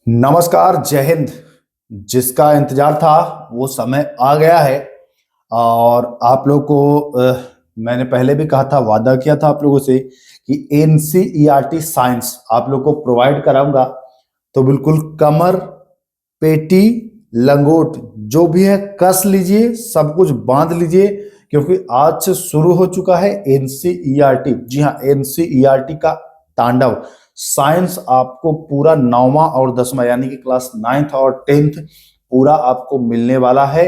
नमस्कार, जय हिंद। जिसका इंतजार था वो समय आ गया है। और आप लोग को मैंने पहले भी कहा था, वादा किया था आप लोगों से कि एनसीईआरटी साइंस आप लोग को प्रोवाइड कराऊंगा। तो बिल्कुल कमर, पेटी, लंगोट जो भी है कस लीजिए, सब कुछ बांध लीजिए, क्योंकि आज से शुरू हो चुका है एनसीईआरटी। जी हाँ, एनसीईआरटी का तांडव। साइंस आपको पूरा 9वां और 10वां यानी कि क्लास 9th और 10th पूरा आपको मिलने वाला है।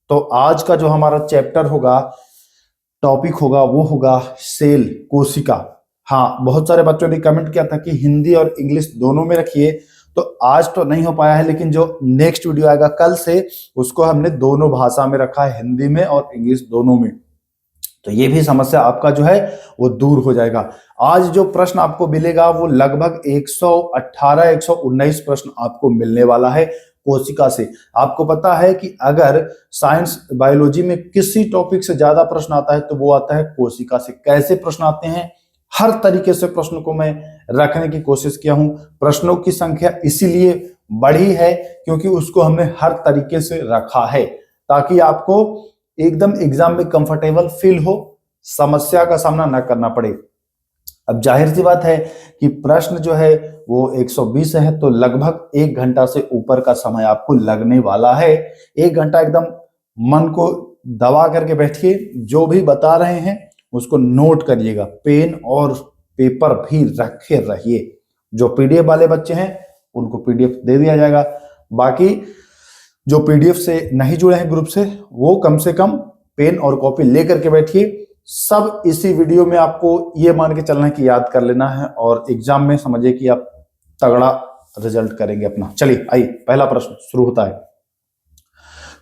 तो आज का जो हमारा चैप्टर होगा, टॉपिक होगा, वो होगा सेल, कोशिका। हाँ, बहुत सारे बच्चों ने कमेंट किया था कि हिंदी और इंग्लिश दोनों में रखिए। तो आज तो नहीं हो पाया है, लेकिन जो नेक्स्ट वीडियो आएगा कल से, उसको हमने दोनों भाषा में रखा है, हिंदी में और इंग्लिश दोनों में। तो ये भी समस्या आपका जो है वो दूर हो जाएगा। आज जो प्रश्न आपको मिलेगा वो लगभग 118 119 प्रश्न आपको मिलने वाला है कोशिका से। आपको पता है कि अगर साइंस बायोलॉजी में किसी टॉपिक से ज्यादा प्रश्न आता है तो वो आता है कोशिका से। कैसे प्रश्न आते हैं, हर तरीके से प्रश्न को मैं रखने की कोशिश किया हूं। प्रश्नों की संख्या इसीलिए बढ़ी है क्योंकि उसको हमने हर तरीके से रखा है, ताकि आपको एकदम एग्जाम में कंफर्टेबल फील हो, समस्या का सामना न करना पड़े। अब जाहिर सी बात है कि प्रश्न जो है वो 120 है, तो लगभग 1 घंटा से ऊपर का समय आपको लगने वाला है। 1 घंटा एकदम मन को दबा करके बैठिए, जो भी बता रहे हैं उसको नोट करिएगा, पेन और पेपर भी रखे रहिए। जो पीडीएफ वाले बच्चे हैं उनको पीडीएफ दे दिया जाएगा। बाकी जो पीडीएफ से नहीं जुड़े हैं ग्रुप से, वो कम से कम पेन और कॉपी लेकर के बैठिए। सब इसी वीडियो में आपको ये मान के चलना है कि याद कर लेना है, और एग्जाम में समझिए कि आप तगड़ा रिजल्ट करेंगे अपना। चलिए आइए, पहला प्रश्न शुरू होता है।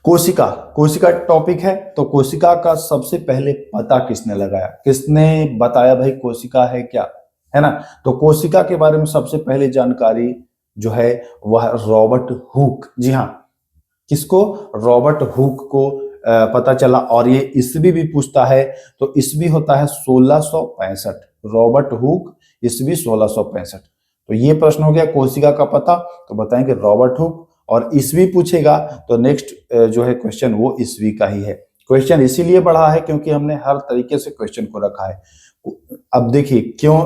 कोशिका, कोशिका टॉपिक है, तो कोशिका का सबसे पहले पता किसने लगाया, किसने बताया भाई कोशिका है क्या, है ना। तो कोशिका के बारे में सबसे पहले जानकारी जो है वह रॉबर्ट हुक। जी हाँ, किसको, रॉबर्ट हुक को पता चला। और ये ईस्वी भी पूछता है, तो ईस्वी होता है 1665। रॉबर्ट हुक, ईस्वी 1665। तो ये प्रश्न हो गया कोशिका का पता, तो बताएंगे रॉबर्ट हुक। और ईस्वी पूछेगा तो नेक्स्ट जो है क्वेश्चन वो ईस्वी का ही है। क्वेश्चन इसीलिए बढ़ा है क्योंकि हमने हर तरीके से क्वेश्चन को रखा है। अब देखिए क्यों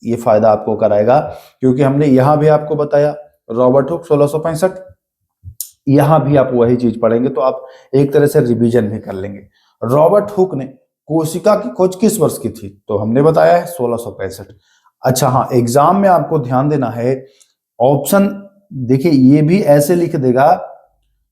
ये फायदा आपको कराएगा, क्योंकि हमने यहां भी आपको बताया रॉबर्ट हुक 1665, यहां भी आप वही चीज पढ़ेंगे, तो आप एक तरह से रिवीजन भी कर लेंगे। रॉबर्ट हुक ने कोशिका की खोज किस वर्ष की थी, तो हमने बताया है 1665। अच्छा हाँ, एग्जाम में आपको ध्यान देना है, ऑप्शन देखिए ये भी ऐसे लिख देगा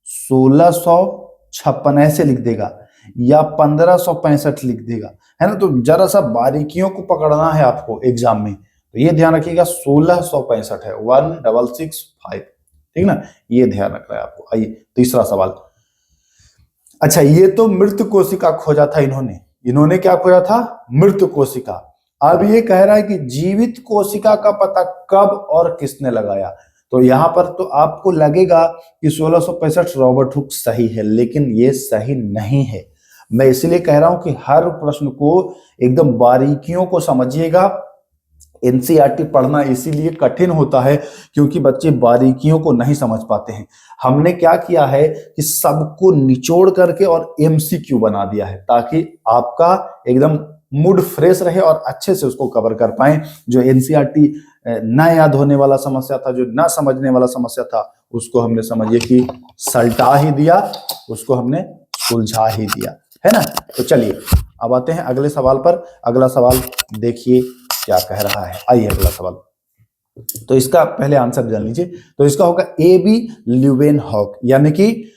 1656 ऐसे लिख देगा, या 1565 लिख देगा, है ना। तो जरा सा बारीकियों को पकड़ना है आपको एग्जाम में, तो ये ध्यान रखिएगा 1665 है, 1665, ठीक ना, ये ध्यान रखना है आपको। आइए तीसरा सवाल। अच्छा, ये तो मृत कोशिका खोजा था इन्होंने। इन्होंने क्या खोजा था, मृत कोशिका। अब ये कह रहा है कि जीवित कोशिका का पता कब और किसने लगाया। तो यहां पर तो आपको लगेगा कि 1665 रॉबर्ट हुक सही है, लेकिन ये सही नहीं है। मैं इसलिए कह रहा हूं कि हर प्रश्न को एकदम बारीकियों को समझिएगा। एनसीईआरटी पढ़ना इसीलिए कठिन होता है क्योंकि बच्चे बारीकियों को नहीं समझ पाते हैं। हमने क्या किया है कि सबको निचोड़ करके और एमसीक्यू बना दिया है, ताकि आपका एकदम मूड फ्रेश रहे और अच्छे से उसको कवर कर पाए। जो एनसीईआरटी ना याद होने वाला समस्या था, जो ना समझने वाला समस्या था, उसको हमने समझिए कि सल्टा ही दिया, उसको हमने सुलझा ही दिया, है ना। तो चलिए अब आते हैं अगले सवाल पर। अगला सवाल देखिए क्या कह रहा है। आइए अगला सवाल। तो इसका पहले आंसर जान लीजिए। तो इसका होगा ए बी ल्यूवेनहॉक, यानी कि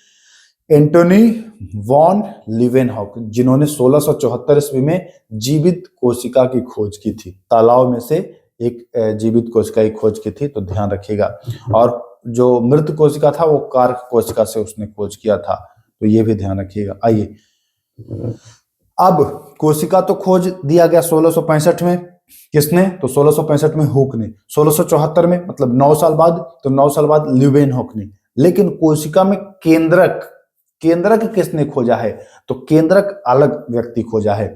एंटोनी वॉन ल्यूवेनहॉक, जिन्होंने 1674 ईस्वी में जीवित कोशिका की खोज की थी। तालाब में से एक जीवित कोशिका की खोज की थी, तो ध्यान रखिएगा। और जो मृत कोशिका था वो कार्क कोशिका से उसने खोज किया था, तो ये भी ध्यान रखिएगा। आइए, अब कोशिका तो खोज दिया गया 1665 में, किसने, तो 1665 में हुक ने, 1674 में मतलब 9 साल बाद, तो 9 साल बाद ल्यूवेनहॉक ने। लेकिन कोशिका में केंद्रक, केंद्रक किसने खोजा है, तो केंद्रक अलग व्यक्ति खोजा है।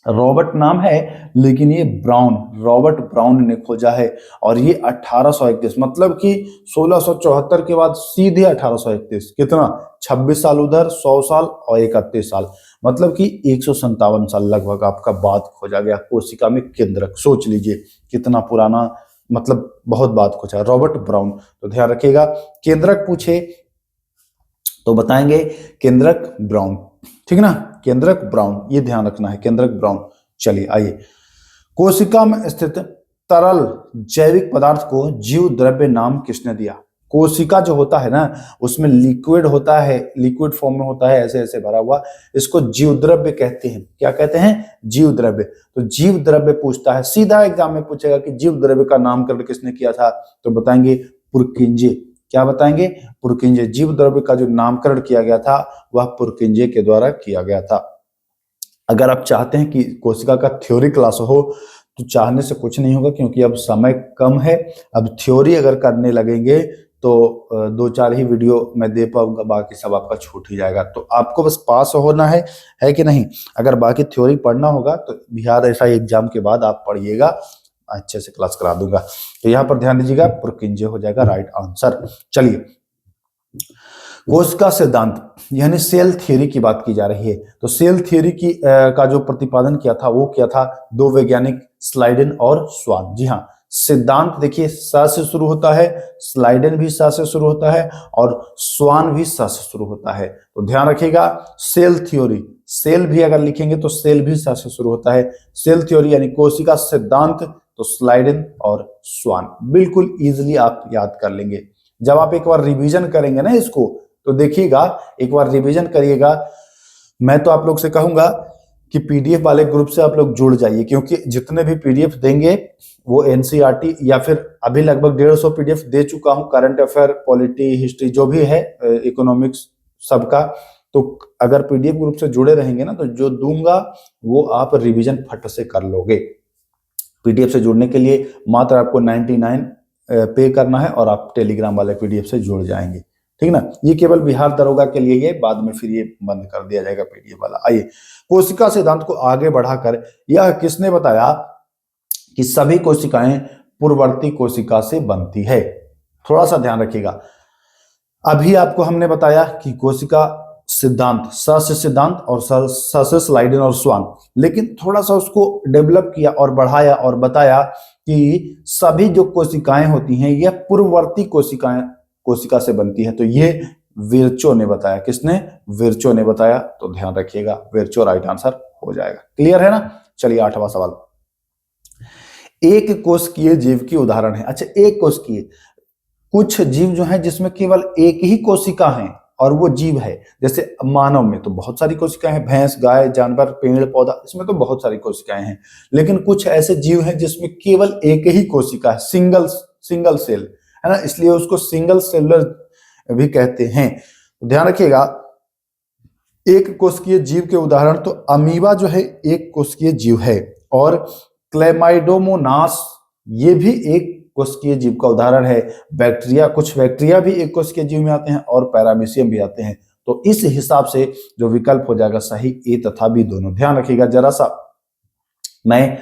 रॉबर्ट नाम है, लेकिन ये ब्राउन, रॉबर्ट ब्राउन ने खोजा है। और ये 1831, मतलब कि 1674 के बाद सीधे 1831, कितना 26 साल उधर, 100 साल और 31 साल, मतलब कि 157 साल लगभग आपका बाद खोजा गया कोशिका में केंद्रक। सोच लीजिए कितना पुराना, मतलब बहुत बाद खोजा रॉबर्ट ब्राउन। तो ध्यान रखिएगा, केंद्रक पूछे तो बताएंगे केंद्रक ब्राउन, ठीक है ना, केंद्रक ब्राउन, ये ध्यान रखना है, केंद्रक ब्राउन। चलिए आइए, कोशिका में स्थित तरल जैविक पदार्थ को जीव द्रव्य नाम किसने दिया? कोशिका जो होता है ना, उसमें लिक्विड होता है, लिक्विड फॉर्म में होता है, ऐसे ऐसे भरा हुआ, इसको जीव द्रव्य कहते हैं। क्या कहते हैं? जीव द्रव्य। तो जीव द्रव्य पूछता है, सीधा एग्जाम में पूछेगा कि जीव द्रव्य का नामकरण किसने किया था, तो बताएंगे पुरकिंजे। क्या बताएंगे? पुरकिंजे। जीव द्रव्य का जो नामकरण किया गया था वह पुरकिंजे के द्वारा किया गया था। अगर आप चाहते हैं कि कोशिका का थ्योरी क्लास हो तो चाहने से कुछ नहीं होगा, क्योंकि अब समय कम है। अब थ्योरी अगर करने लगेंगे तो 2-4 ही वीडियो मैं दे पाऊंगा, बाकी सब आपका छूट ही जाएगा। तो आपको बस पास होना है कि नहीं? अगर बाकी थ्योरी पढ़ना होगा तो बिहार एसआई एग्जाम के बाद आप पढ़िएगा, अच्छे से क्लास करा दूंगा। तो यहाँ पर ध्यान दीजिएगा, पुरकिंजे हो जाएगा राइट आंसर। चलिए, कोशिका सिद्धांत यानी सेल थ्योरी की बात की जा रही है। तो सेल थ्योरी की का जो प्रतिपादन किया था वो किया था दो वैज्ञानिक, स्लाइडेन और स्वान। जी हाँ, सिद्धांत देखिए स से शुरू होता है, स्लाइडेन भी स से शुरू होता है और स्वान भी स से शुरू होता है। तो ध्यान रखिएगा, सेल थ्योरी, सेल भी अगर लिखेंगे तो सेल भी स से शुरू होता है। सेल थ्योरी यानी कोशिका सिद्धांत, तो स्लाइडेन और स्वान, बिल्कुल इजीली आप याद कर लेंगे। जब आप एक बार रिवीजन करेंगे ना इसको, तो देखिएगा, एक बार रिवीजन करिएगा। मैं तो आप लोग से कहूंगा कि पीडीएफ वाले ग्रुप से आप लोग जुड़ जाइए, क्योंकि जितने भी पीडीएफ देंगे वो एनसीईआरटी या फिर अभी लगभग 150 पीडीएफ दे चुका हूं, करंट अफेयर, पॉलिटी, हिस्ट्री जो भी है, इकोनॉमिक्स सबका। तो अगर पीडीएफ ग्रुप से जुड़े रहेंगे ना, तो जो दूंगा वो आप रिवीजन फट से कर लोगे। पीडीएफ से जुड़ने के लिए मात्र आपको 99 पे करना है और आप टेलीग्राम वाले पीडीएफ से जुड़ जाएंगे, ठीक ना। ये केवल बिहार दरोगा के लिए, ये बाद में फिर ये बंद कर दिया जाएगा पीडीएफ वाला। आइए, कोशिका सिद्धांत को आगे बढ़ाकर यह किसने बताया कि सभी कोशिकाएं पूर्ववर्ती कोशिका से बनती है? थोड़ा सा ध्यान रखिएगा, अभी आपको हमने बताया कि कोशिका सिद्धांत, स से सिद्धांत और स से स्लाइडेन और स्वान, लेकिन थोड़ा सा उसको डेवलप किया और बढ़ाया और बताया कि सभी जो कोशिकाएं होती हैं यह पूर्ववर्ती कोशिका से बनती है। तो ये विर्चो ने बताया। किसने? विर्चो ने बताया। तो ध्यान रखिएगा, विर्चो राइट आंसर हो जाएगा। क्लियर है ना? चलिए 8वां सवाल, एक कोशिकीय जीव की उदाहरण है। अच्छा, एक कोशिकीय, कुछ जीव जो है जिसमें केवल एक ही कोशिका है और वो जीव है। जैसे मानव में तो बहुत सारी कोशिकाएं हैं, भैंस, गाय, जानवर, पेड़ पौधा, इसमें तो बहुत सारी कोशिकाएं हैं। लेकिन कुछ ऐसे जीव हैं जिसमें केवल एक ही कोशिका है, सिंगल सेल, है ना, इसलिए उसको सिंगल सेलुलर भी कहते हैं। तो ध्यान रखिएगा, एक कोशिकीय जीव के उदाहरण, तो अमीबा जो है एक कोशिकीय जीव है, और क्लेमाइडोमोनास ये भी एक कोशिकीय जीव का उदाहरण है। बैक्टीरिया, कुछ बैक्टीरिया भी एक कोशिकीय जीव में आते हैं और पैरामीशियम भी आते हैं। तो इस हिसाब से जो विकल्प हो जाएगा सही, ए तथा बी दोनों। ध्यान रखिएगा जरा सा, मैं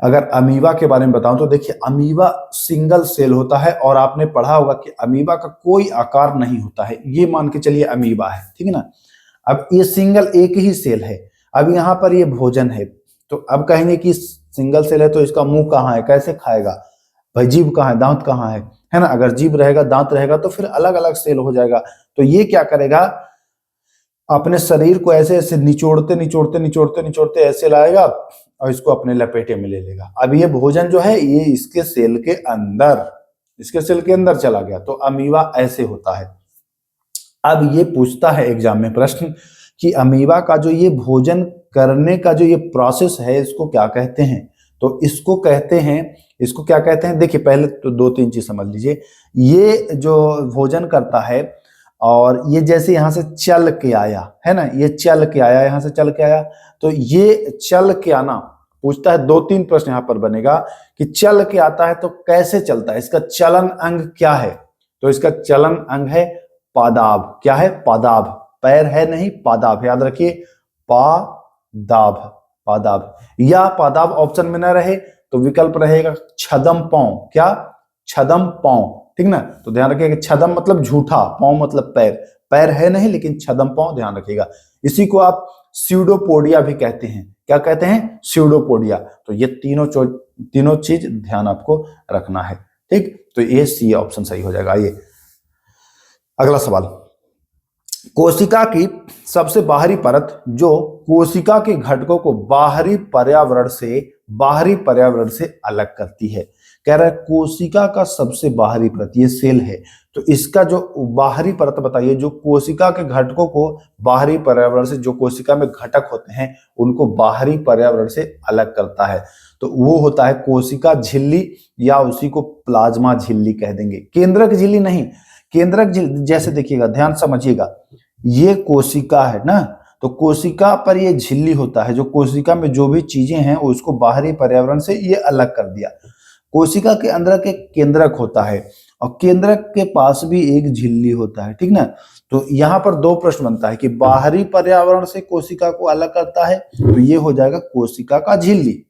अगर अमीबा के बारे में बताऊं तो देखिए, अमीबा सिंगल सेल होता है और आपने पढ़ा होगा कि अमीबा का कोई आकार नहीं होता है, ये मान के चलिए अमीबा है, ठीक है ना। अब ये सिंगल एक ही सेल है। अब यहाँ पर ये भोजन है, तो अब कहेंगे कि सिंगल सेल है तो इसका मुंह कहाँ है, कैसे खाएगा भाई, जीभ कहाँ है, दांत कहाँ है ना। अगर जीभ रहेगा, दांत रहेगा तो फिर अलग अलग सेल हो जाएगा। तो ये क्या करेगा, अपने शरीर को ऐसे ऐसे निचोड़ते निचोड़ते निचोड़ते निचोड़ते ऐसे लाएगा और इसको अपने लपेटे में ले लेगा। अब ये भोजन जो है ये इसके सेल के अंदर चला गया। तो अमीबा ऐसे होता है। अब ये पूछता है एग्जाम में प्रश्न कि अमीबा का जो ये भोजन करने का जो ये प्रोसेस है इसको क्या कहते हैं? तो इसको क्या कहते हैं, देखिए पहले तो 2-3 चीज समझ लीजिए। ये जो भोजन करता है और ये जैसे यहाँ से चल के आया है ना, ये चल के आया, यहाँ से चल के आया, तो ये चल के आना पूछता है। 2-3 प्रश्न यहाँ पर बनेगा कि चल के आता है तो कैसे चलता है, इसका चलन अंग क्या है? तो इसका चलन अंग है पादाभ। क्या है? पादाभ, पैर है नहीं, पादाभ, याद रखिए, पादाभ। पादाब, या पादाब ऑप्शन में न रहे तो विकल्प रहेगा छदम पांव, क्या छदम पांव, ठीक ना। तो ध्यान रखिएगा छदम मतलब झूठा, पांव मतलब पैर, पैर है नहीं लेकिन छदम पांव, ध्यान रखिएगा। इसी को आप स्यूडोपोडिया भी कहते हैं, क्या कहते हैं, स्यूडोपोडिया। तो ये तीनों चीज ध्यान आपको रखना है, ठीक। तो ये सी ऑप्शन सही हो जाएगा। आइए अगला सवाल, कोशिका की सबसे बाहरी परत जो कोशिका के घटकों को बाहरी पर्यावरण से अलग करती है। कह रहा है कोशिका का सबसे बाहरी परत, ये सेल है, तो इसका जो बाहरी परत बताइए जो कोशिका के घटकों को बाहरी पर्यावरण से, जो कोशिका में घटक होते हैं उनको बाहरी पर्यावरण से अलग करता है, तो वो होता है कोशिका झिल्ली, या उसी को प्लाज्मा झिल्ली कह देंगे। केंद्रक झिल्ली नहीं, केंद्रक झिल्ली जैसे देखिएगा, ध्यान समझिएगा, ये कोशिका है ना, तो कोशिका पर ये झिल्ली होता है, जो कोशिका में जो भी चीजें हैं उसको बाहरी पर्यावरण से ये अलग कर दिया। कोशिका के अंदर के केंद्रक होता है और केंद्रक के पास भी एक झिल्ली होता है, ठीक ना। तो यहाँ पर दो प्रश्न बनता है कि बाहरी पर्यावरण से कोशिका को अलग करता है, तो ये हो जाएगा कोशिका का झिल्ली।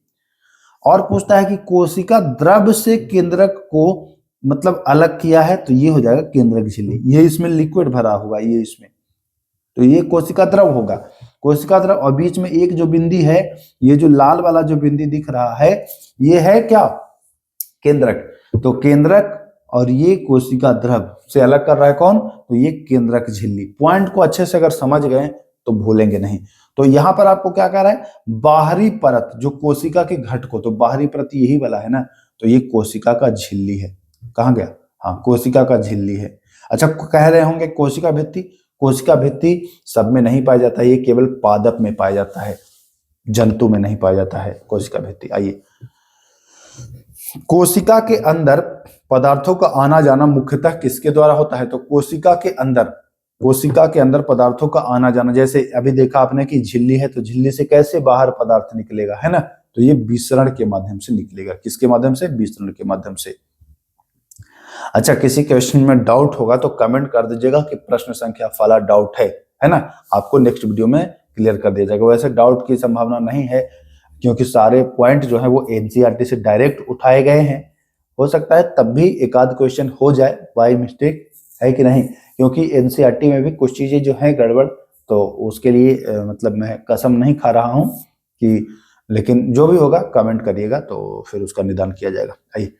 और पूछता है कि कोशिका द्रव से केंद्रक को मतलब अलग किया है, तो ये हो जाएगा केंद्रक झिल्ली। ये इसमें लिक्विड भरा हुआ, ये इसमें, तो ये कोशिका द्रव होगा, कोशिका द्रव। और बीच में एक जो बिंदी है, ये जो लाल वाला जो बिंदी दिख रहा है, ये है क्या, केंद्रक। तो केंद्रक और ये कोशिका द्रव से अलग कर रहा है कौन, तो ये केंद्रक झिल्ली। पॉइंट को अच्छे से अगर समझ गए तो भूलेंगे नहीं। तो यहां पर आपको क्या कह रहा है, बाहरी परत जो कोशिका के घटकों, तो बाहरी परत यही वाला है ना, तो ये कोशिका का झिल्ली है। कहां गया, हाँ कोशिका का झिल्ली है। अच्छा कह रहे होंगे कोशिका भित्ति, कोशिका भित्ति सब में नहीं पाया जाता है, ये केवल पादप में पाया जाता है, जंतु में नहीं पाया जाता है कोशिका भित्ति। आइए, कोशिका के अंदर पदार्थों का आना जाना मुख्यतः किसके द्वारा होता है, तो कोशिका के अंदर पदार्थों का आना जाना, जैसे अभी देखा आपने कि झिल्ली है, तो झिल्ली से कैसे बाहर पदार्थ निकलेगा, है ना, तो ये विसरण के माध्यम से निकलेगा। किसके माध्यम से, विसरण के माध्यम से। अच्छा किसी क्वेश्चन में डाउट होगा तो कमेंट कर दीजिएगा कि प्रश्न संख्या फला डाउट है ना, आपको नेक्स्ट वीडियो में क्लियर कर दिया जाएगा। वैसे डाउट की संभावना नहीं है, क्योंकि सारे पॉइंट जो है वो एनसीईआरटी से डायरेक्ट उठाए गए हैं। हो सकता है तब भी एक आध क्वेश्चन हो जाए बाय मिस्टेक, है कि नहीं, क्योंकि एनसीईआरटी में भी कुछ चीजें जो है गड़बड़, तो उसके लिए मतलब मैं कसम नहीं खा रहा हूं कि, लेकिन जो भी होगा कमेंट करिएगा तो फिर उसका निदान किया जाएगा। आइए,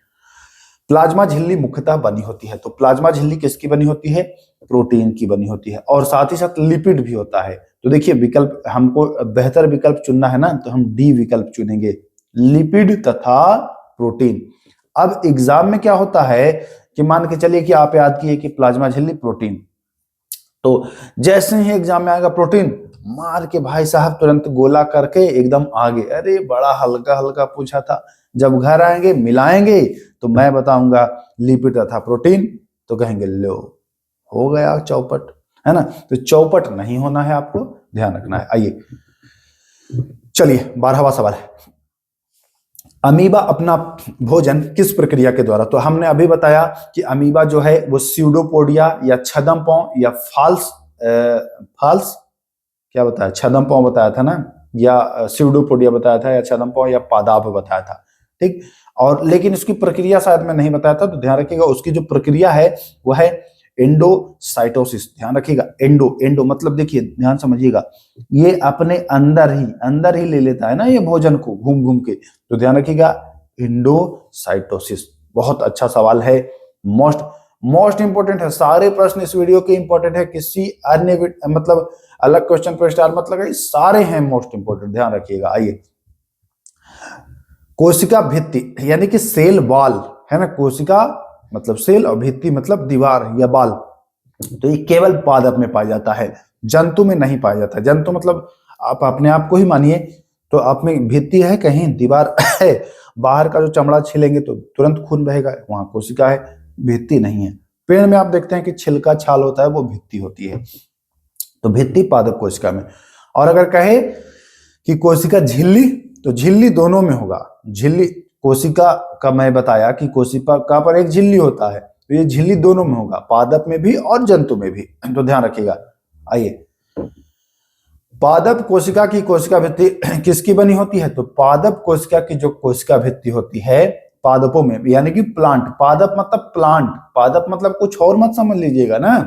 प्लाज्मा झिल्ली मुख्यतः बनी होती है, तो प्लाज्मा झिल्ली किसकी बनी होती है, प्रोटीन की बनी होती है, और साथ ही साथ लिपिड भी होता है। तो देखिए विकल्प, हमको बेहतर विकल्प चुनना है ना, तो हम डी विकल्प चुनेंगे, लिपिड तथा प्रोटीन। अब एग्जाम में क्या होता है कि मान के चलिए कि आप याद किए कि प्लाज्मा झिल्ली प्रोटीन, तो जैसे ही एग्जाम में आएगा प्रोटीन, मार के भाई साहब तुरंत गोला करके एकदम आगे, अरे बड़ा हल्का हल्का पूछा था, जब घर आएंगे मिलाएंगे तो मैं बताऊंगा लिपिड तथा प्रोटीन, तो कहेंगे लो हो गया चौपट, है ना। तो चौपट नहीं होना है, आपको ध्यान रखना है। आइए चलिए 12वां सवाल है, अमीबा अपना भोजन किस प्रक्रिया के द्वारा, तो हमने अभी बताया कि अमीबा जो है वो स्यूडोपोडिया या छदम पांव या फाल्स क्या बताया, छदम पांव बताया था ना, या स्यूडोपोडिया बताया था, या छदम पांव या पादाब बताया था, ठीक। और लेकिन इसकी प्रक्रिया शायद मैं नहीं बताया था, तो ध्यान रखिएगा उसकी जो प्रक्रिया है वो है एंडोसाइटोसिस। ध्यान रखिएगा, एंडो मतलब देखिए ध्यान समझिएगा, ये अपने अंदर ही ले लेता है ना ये भोजन को घूम घूम के, तो ध्यान रखिएगा एंडोसाइटोसिस। बहुत अच्छा सवाल है, मोस्ट इंपोर्टेंट है, सारे प्रश्न इस वीडियो के इंपॉर्टेंट है, किसी अन्य मतलब अलग क्वेश्चन पर स्टार मत लगाइए, सारे हैं मोस्ट इंपोर्टेंट, ध्यान रखिएगा। आइए, कोशिका भित्ति यानी कि सेल वॉल है ना, कोशिका मतलब सेल और भित्ति मतलब दीवार या बाल, तो ये केवल पादप में पाया जाता है, जंतु में नहीं पाया जाता। जंतु मतलब आप अपने आप को ही मानिए, तो आप में भित्ति है, कहीं दीवार है, बाहर का जो चमड़ा छिलेंगे तो तुरंत खून बहेगा, वहां कोशिका है, भित्ति नहीं है। पेड़ में आप देखते हैं कि छिलका छाल होता है, वो भित्ति होती है, तो भित्ति पादप कोशिका में। और अगर कहे कि कोशिका झिल्ली, तो झिल्ली दोनों में होगा, झिल्ली कोशिका का मैं बताया कि कोशिका पर एक झिल्ली होता है, तो ये झिल्ली दोनों में होगा, पादप में भी और जंतु में भी, तो ध्यान रखिएगा। आइए, पादप कोशिका की कोशिका भित्ति किसकी बनी होती है? तो पादप कोशिका की जो कोशिका भित्ति होती है पादपों में, यानी कि प्लांट, पादप मतलब प्लांट, पादप मतलब कुछ और मत समझ लीजिएगा ना।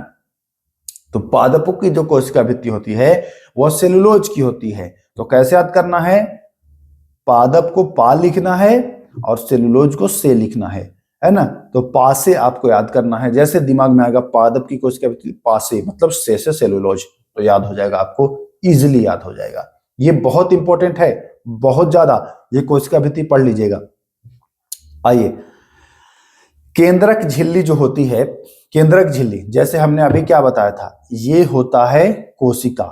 तो पादपों की जो कोशिका भित्ति होती है वह सेलुलोज की होती है। तो कैसे याद करना है? पादप को पा लिखना है और सेलुलोज को से लिखना है ना। तो पा से आपको याद करना है, जैसे दिमाग में आएगा पादप की कोशिका भित्ति पा से, मतलब से सेलुलोज, तो याद हो जाएगा, आपको इजिली याद हो जाएगा। ये बहुत इंपॉर्टेंट है, बहुत ज्यादा, ये कोशिका भित्ति पढ़ लीजिएगा। आइए, केंद्रक झिल्ली जो होती है, केंद्रक झिल्ली, जैसे हमने अभी क्या बताया था, ये होता है कोशिका।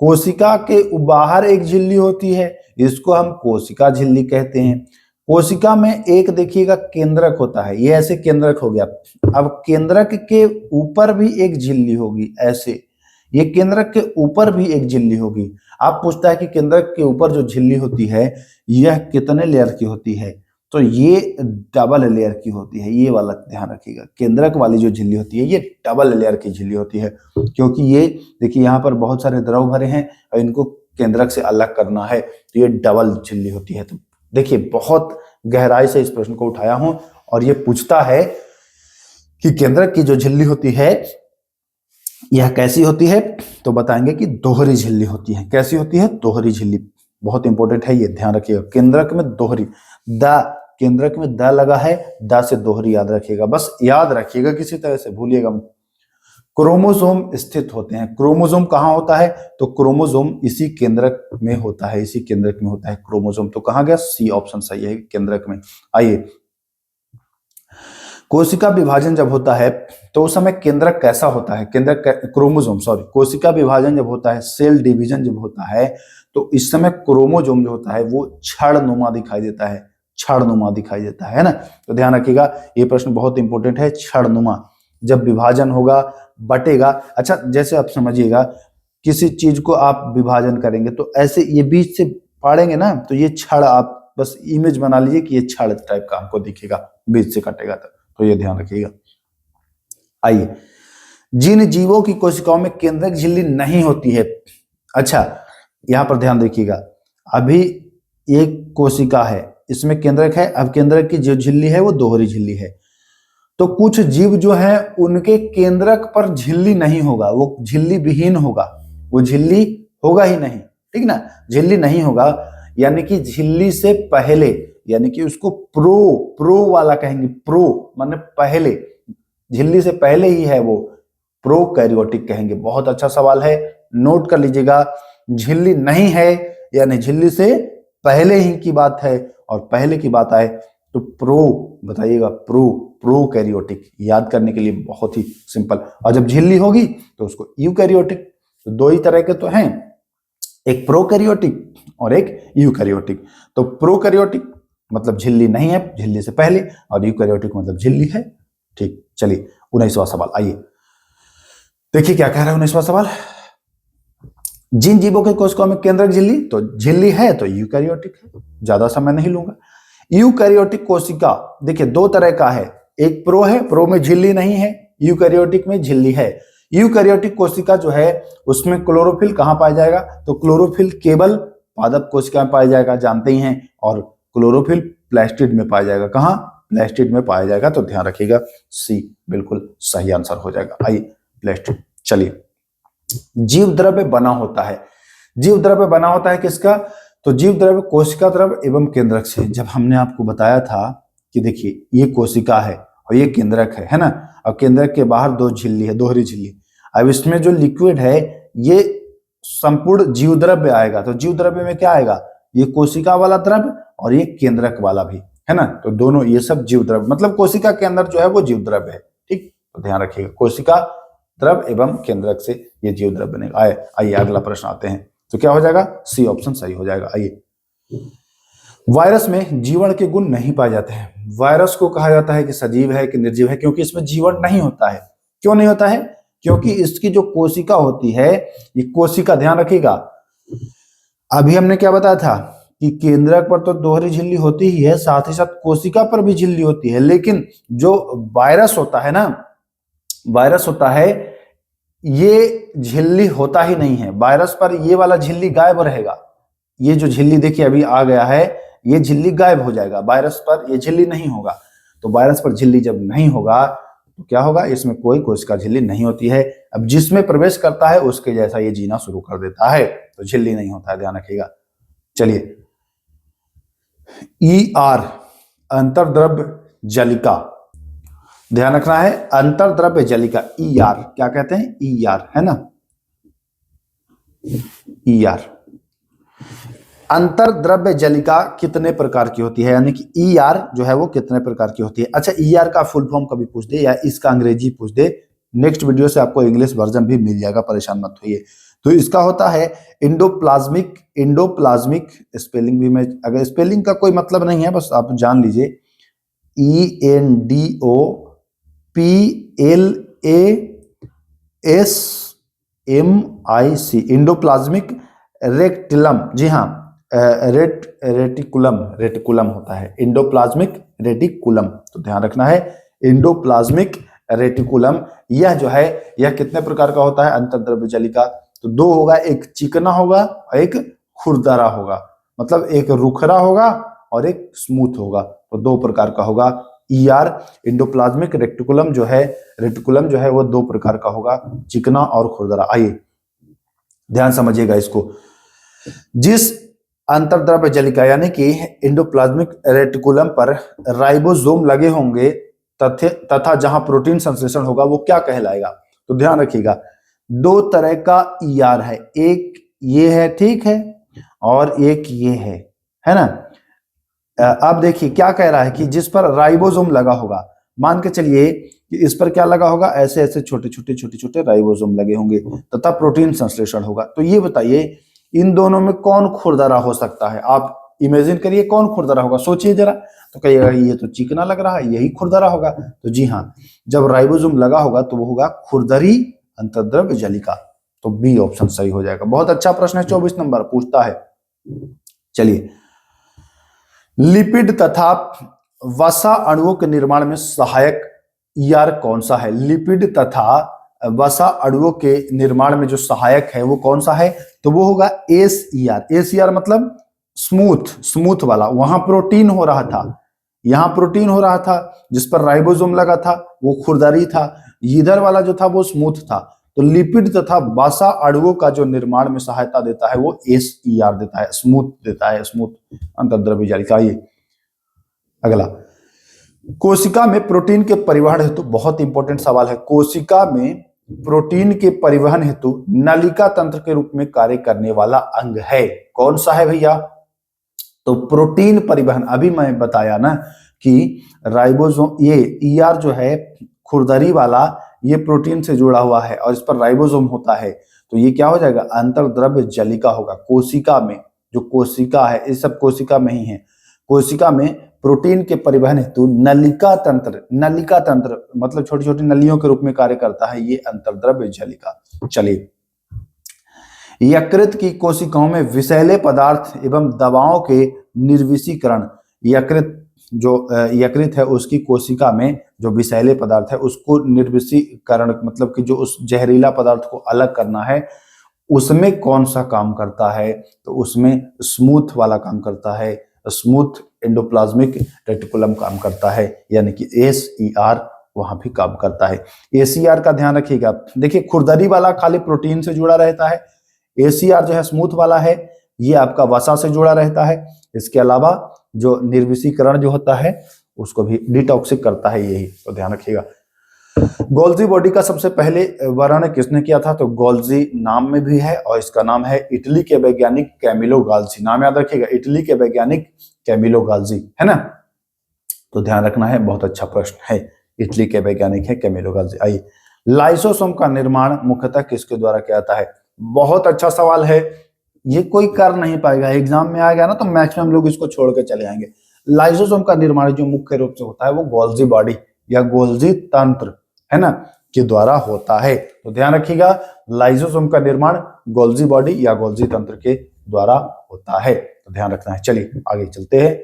कोशिका के बाहर एक झिल्ली होती है, इसको हम कोशिका झिल्ली कहते हैं। कोशिका में एक देखिएगा केंद्रक होता है, ये ऐसे केंद्रक हो गया। अब केंद्रक के ऊपर भी एक झिल्ली होगी, ऐसे, ये केंद्रक के ऊपर भी एक झिल्ली होगी। आप पूछता है कि केंद्रक के ऊपर जो झिल्ली होती है यह कितने लेयर की होती है? तो ये डबल लेयर की होती है, ये वाला ध्यान रखिएगा। केंद्रक वाली जो झिल्ली होती है ये डबल लेयर की झिल्ली होती है, क्योंकि ये देखिए यहाँ पर बहुत सारे द्रव भरे हैं और इनको केंद्रक से अलग करना है, तो ये डबल झिल्ली होती है। तो देखिए, बहुत गहराई से इस प्रश्न को उठाया हूं और ये पूछता है कि केंद्रक की जो झिल्ली होती है यह कैसी होती है? तो बताएंगे कि दोहरी झिल्ली होती है। कैसी होती है? दोहरी झिल्ली। बहुत इंपॉर्टेंट है, ये ध्यान रखिएगा। केंद्रक में दोहरी, द केंद्रक में द लगा है, द से दोहरी याद रखिएगा, बस याद रखिएगा, किसी तरह से भूलिएगा। क्रोमोसोम स्थित होते हैं। क्रोमोसोम कहाँ होता है? तो क्रोमोसोम इसी केंद्रक में होता है, इसी केंद्रक में होता है क्रोमोसोम। तो कहाँ गया? सी ऑप्शन सही है, केंद्रक में। आइए, कोशिका विभाजन जब होता है तो उस समय केंद्रक कैसा होता है? केंद्रक, क्रोमोसोम, सॉरी, कोशिका विभाजन जब होता है, सेल डिवीजन जब होता है, तो इस समय क्रोमोसोम जो होता है वो छड़नुमा दिखाई देता है, छड़नुमा दिखाई देता है ना। तो ध्यान रखिएगा, ये प्रश्न बहुत इंपॉर्टेंट है। छड़नुमा जब विभाजन होगा, बटेगा। अच्छा, जैसे आप समझिएगा, किसी चीज को आप विभाजन करेंगे तो ऐसे ये बीच से फाड़ेंगे ना, तो ये छड़, आप बस इमेज बना लीजिए कि ये छड़ टाइप का आपको दिखेगा, बीच से कटेगा तो ये ध्यान रखिएगा। आइए, जिन जीवों की कोशिकाओं में केंद्रक झिल्ली नहीं होती है, अच्छा यहां पर ध्यान देखिएगा, अभी एक कोशिका है, इसमें केंद्रक है, अब केंद्रक की जो झिल्ली है वो दोहरी झिल्ली है। तो कुछ जीव जो है उनके केंद्रक पर झिल्ली नहीं होगा, वो झिल्ली विहीन होगा, वो झिल्ली होगा ही नहीं, ठीक ना। झिल्ली नहीं होगा यानी कि झिल्ली से पहले, यानी कि उसको प्रो वाला कहेंगे, प्रो माने पहले, झिल्ली से पहले ही है वो, प्रोकैरियोटिक कहेंगे। बहुत अच्छा सवाल है, नोट कर लीजिएगा। झिल्ली नहीं है यानी झिल्ली से पहले ही की बात है, और पहले की बात आए तो प्रो बताइएगा, प्रोकैरियोटिक। याद करने के लिए बहुत ही सिंपल। और जब झिल्ली होगी तो उसको यूकैरियोटिक। तो दो ही तरह के तो हैं, एक प्रोकैरियोटिक और एक यूकैरियोटिक। तो प्रोकैरियोटिक मतलब झिल्ली नहीं है, झिल्ली से पहले, और यूकैरियोटिक मतलब झिल्ली है। ठीक, चलिए 19वां सवाल। आइए देखिए क्या कह रहा है 19वां सवाल। जिन जीवों के कोशिकाओं में केंद्रक झिल्ली, तो झिल्ली है तो यूकैरियोटिक है, ज्यादा समय नहीं लूंगा। यूकैरियोटिक कोशिका देखिए दो तरह का है, एक प्रो है, प्रो में झिल्ली नहीं है, यूकैरियोटिक में झिल्ली है। यूकैरियोटिक कोशिका जो है उसमें क्लोरोफिल कहां पाया जाएगा? तो क्लोरोफिल केवल पादप कोशिका में पाया जाएगा, जानते ही हैं, और क्लोरोफिल प्लास्टिड में पाया जाएगा। कहां? प्लास्टिड में पाया जाएगा। तो ध्यान रखिएगा, सी बिल्कुल सही आंसर हो जाएगा। आइए, प्लास्टिड। चलिए, जीव द्रव्य बना होता है। जीव द्रव्य बना होता है किसका? तो जीव द्रव्य कोशिका द्रव्य एवं केंद्रक से। जब हमने आपको बताया था कि देखिए ये कोशिका है और ये केंद्रक है ना, और केंद्रक के बाहर दो झिल्ली है, दोहरी झिल्ली। अब इसमें जो लिक्विड है ये संपूर्ण जीव द्रव्य आएगा। तो जीव द्रव्य में क्या आएगा? ये कोशिका वाला द्रव्य और ये केंद्रक वाला भी है ना। तो दोनों ये सब जीव द्रव्य, मतलब कोशिका के अंदर जो है वो जीव द्रव्य है। ठीक, तो ध्यान रखिएगा, कोशिका द्रव्य एवं केंद्रक से ये जीव द्रव्य बनेगा। आइए अगला प्रश्न आते हैं। तो क्या हो जाएगा? सी ऑप्शन सही हो जाएगा। आइए, वायरस में जीवन के गुण नहीं पाए जाते हैं। वायरस को कहा जाता है कि सजीव है कि निर्जीव है, क्योंकि इसमें जीवन नहीं होता है। क्यों नहीं होता है? क्योंकि इसकी जो कोशिका होती है, ये कोशिका, ध्यान रखिएगा, अभी हमने क्या बताया था कि केंद्रक पर तो दोहरी झिल्ली होती ही है, साथ ही साथ कोशिका पर भी झिल्ली होती है। लेकिन जो वायरस होता है ना, वायरस होता है ये झिल्ली होता ही नहीं है। वायरस पर ये वाला झिल्ली गायब रहेगा। ये जो झिल्ली देखिए अभी आ गया है, ये झिल्ली गायब हो जाएगा। वायरस पर ये झिल्ली नहीं होगा। तो वायरस पर झिल्ली जब नहीं होगा तो क्या होगा, इसमें कोई कोशिका झिल्ली नहीं होती है। अब जिसमें प्रवेश करता है उसके जैसा ये जीना शुरू कर देता है, तो झिल्ली नहीं होता है, ध्यान रखिएगा। चलिए, ER अंतर्द्रव्य जलिका, ध्यान रखना है, अंतर्द्रव्य जलिका ER क्या कहते हैं, ER है ना, ER। अंतर्द्रव्य जलिका कितने प्रकार की होती है, यानी कि ER जो है वो कितने प्रकार की होती है। अच्छा, ER का फुल फॉर्म कभी पूछ दे या इसका अंग्रेजी पूछ दे, नेक्स्ट वीडियो से आपको इंग्लिश वर्जन भी मिल जाएगा, परेशान मत होइए। तो इसका होता है इंडोप्लाज्मिक, इंडोप्लाज्मिक स्पेलिंग भी मैं, अगर स्पेलिंग का कोई मतलब नहीं है, बस आप जान लीजिए, ENDOPLASMIC, इंडोप्लाज्मिक रेटिकुलम, जी हाँ, रेटिकुलम, रेटिकुलम होता है इंडोप्लाज्मिक रेटिकुलम। तो ध्यान रखना है, इंडोप्लाज्मिक रेटिकुलम यह जो है यह कितने प्रकार का होता है, अंतर्द्रव्य जलिका। तो दो होगा, एक चिकना होगा और एक खुरदरा होगा, मतलब एक रुखरा होगा और एक स्मूथ होगा। तो दो प्रकार का होगा। ER इंडोप्लाज्मिक रेटिकुलम जो है, रेटिकुलम जो है वो दो प्रकार का होगा, चिकना और खुरदरा। आइए ध्यान समझिएगा इसको। जिस अंतर्द्रव्य जलिका यानी कि इंडोप्लाज्मिक रेटिकुलम पर राइबोसोम लगे होंगे तथा जहां प्रोटीन संश्लेषण होगा वो क्या कहलाएगा। तो ध्यान रखिएगा, दो तरह का ER है, एक ये है, ठीक है, और एक ये है ना। अब देखिए क्या कह रहा है कि जिस पर राइबोसोम लगा होगा, मान के चलिए कि इस पर क्या लगा होगा, ऐसे ऐसे छोटे छोटे छोटे छोटे राइबोसोम लगे होंगे तथा प्रोटीन संश्लेषण होगा। तो ये बताइए इन दोनों में कौन खुरदरा हो सकता है, आप इमेजिन करिए कौन खुरदरा होगा, सोचिए जरा। तो कहिएगा ये तो चिकना लग रहा है, यही खुरदरा होगा। तो जी हाँ, जब राइबोसोम लगा होगा तो वो होगा खुरदरी अंतर्द्रव्य जलिका। तो बी ऑप्शन सही हो जाएगा। बहुत अच्छा प्रश्न है, 24 नंबर पूछता है। चलिए, लिपिड तथा वसा अणुओं के निर्माण में सहायक ER कौन सा है। लिपिड तथा वसा अणुओं के निर्माण में जो सहायक है वो कौन सा है, तो वो होगा SER। SER मतलब स्मूथ, स्मूथ वाला। वहां प्रोटीन हो रहा था, यहां प्रोटीन हो रहा था, जिस पर राइबोसोम लगा था वो खुरदरी था, इधर वाला जो था वो स्मूथ था। तो लिपिड तथा वसा अणुओं का जो निर्माण में सहायता देता है वो SER देता है, स्मूथ देता है, स्मूथ अंतर्द्रव्य जालिका। ये अगला, कोशिका में प्रोटीन के परिवहन हेतु, बहुत इंपॉर्टेंट सवाल है, कोशिका में प्रोटीन के परिवहन हेतु नलिका तंत्र के रूप में कार्य करने वाला अंग है, कौन सा है भैया। तो प्रोटीन परिवहन, अभी मैं बताया ना कि राइबोसोम, ये ER जो है खुरदरी वाला, ये प्रोटीन से जुड़ा हुआ है और इस पर राइबोसोम होता है। तो ये क्या हो जाएगा, अंतर्द्रव्य जलिका होगा। कोशिका में, जो कोशिका है, ये सब कोशिका में ही है, कोशिका में प्रोटीन के परिवहन हेतु नलिका तंत्र, नलिका तंत्र मतलब छोटी छोटी नलियों के रूप में कार्य करता है ये अंतर्द्रव्य जलिका। चलिए, यकृत की कोशिकाओं में विषैले पदार्थ एवं दवाओं के निर्विषीकरण, यकृत जो यकृत है उसकी कोशिका में जो विषैले पदार्थ है उसको निर्विषीकरण मतलब कि जो उस जहरीला पदार्थ को अलग करना है, उसमें कौन सा काम करता है, तो उसमें स्मूथ वाला काम करता है, स्मूथ एंडोप्लाज्मिक रेटिकुलम काम करता है, यानी कि SER वहां भी काम करता है। SER का ध्यान रखिएगा। देखिए, खुरदरी वाला खाली प्रोटीन से जुड़ा रहता है, SER जो है स्मूथ वाला है, ये आपका वसा से जुड़ा रहता है। इसके अलावा जो निर्विषीकरण जो होता है उसको भी डिटॉक्सिक करता है, यही तो ध्यान रखिएगा। गोल्जी बॉडी का सबसे पहले वर्णन किसने किया था, तो गोल्जी नाम में भी है और इसका नाम है इटली के वैज्ञानिक कैमिलो गाल्जी। नाम याद रखिएगा, इटली के वैज्ञानिक कैमिलो गाल्जी, है ना। तो ध्यान रखना है, बहुत अच्छा प्रश्न है, इटली के वैज्ञानिक है कैमिलो गाल्जी। आइए, लाइसोसोम का निर्माण मुख्यतः किसके द्वारा किया जाता है। बहुत अच्छा सवाल है, ये कोई कर नहीं पाएगा, एग्जाम में आ गया ना तो मैक्सिमम लोग इसको छोड़ के चले जाएंगे। लाइसोसोम का निर्माण जो मुख्य रूप से होता है वो गोल्जी बॉडी या गोल्जी तंत्र, है ना, के द्वारा होता है। तो ध्यान रखिएगा, लाइसोसोम का निर्माण गोल्जी बॉडी या गोल्जी तंत्र के द्वारा होता है, तो ध्यान रखना है। चलिए आगे चलते हैं।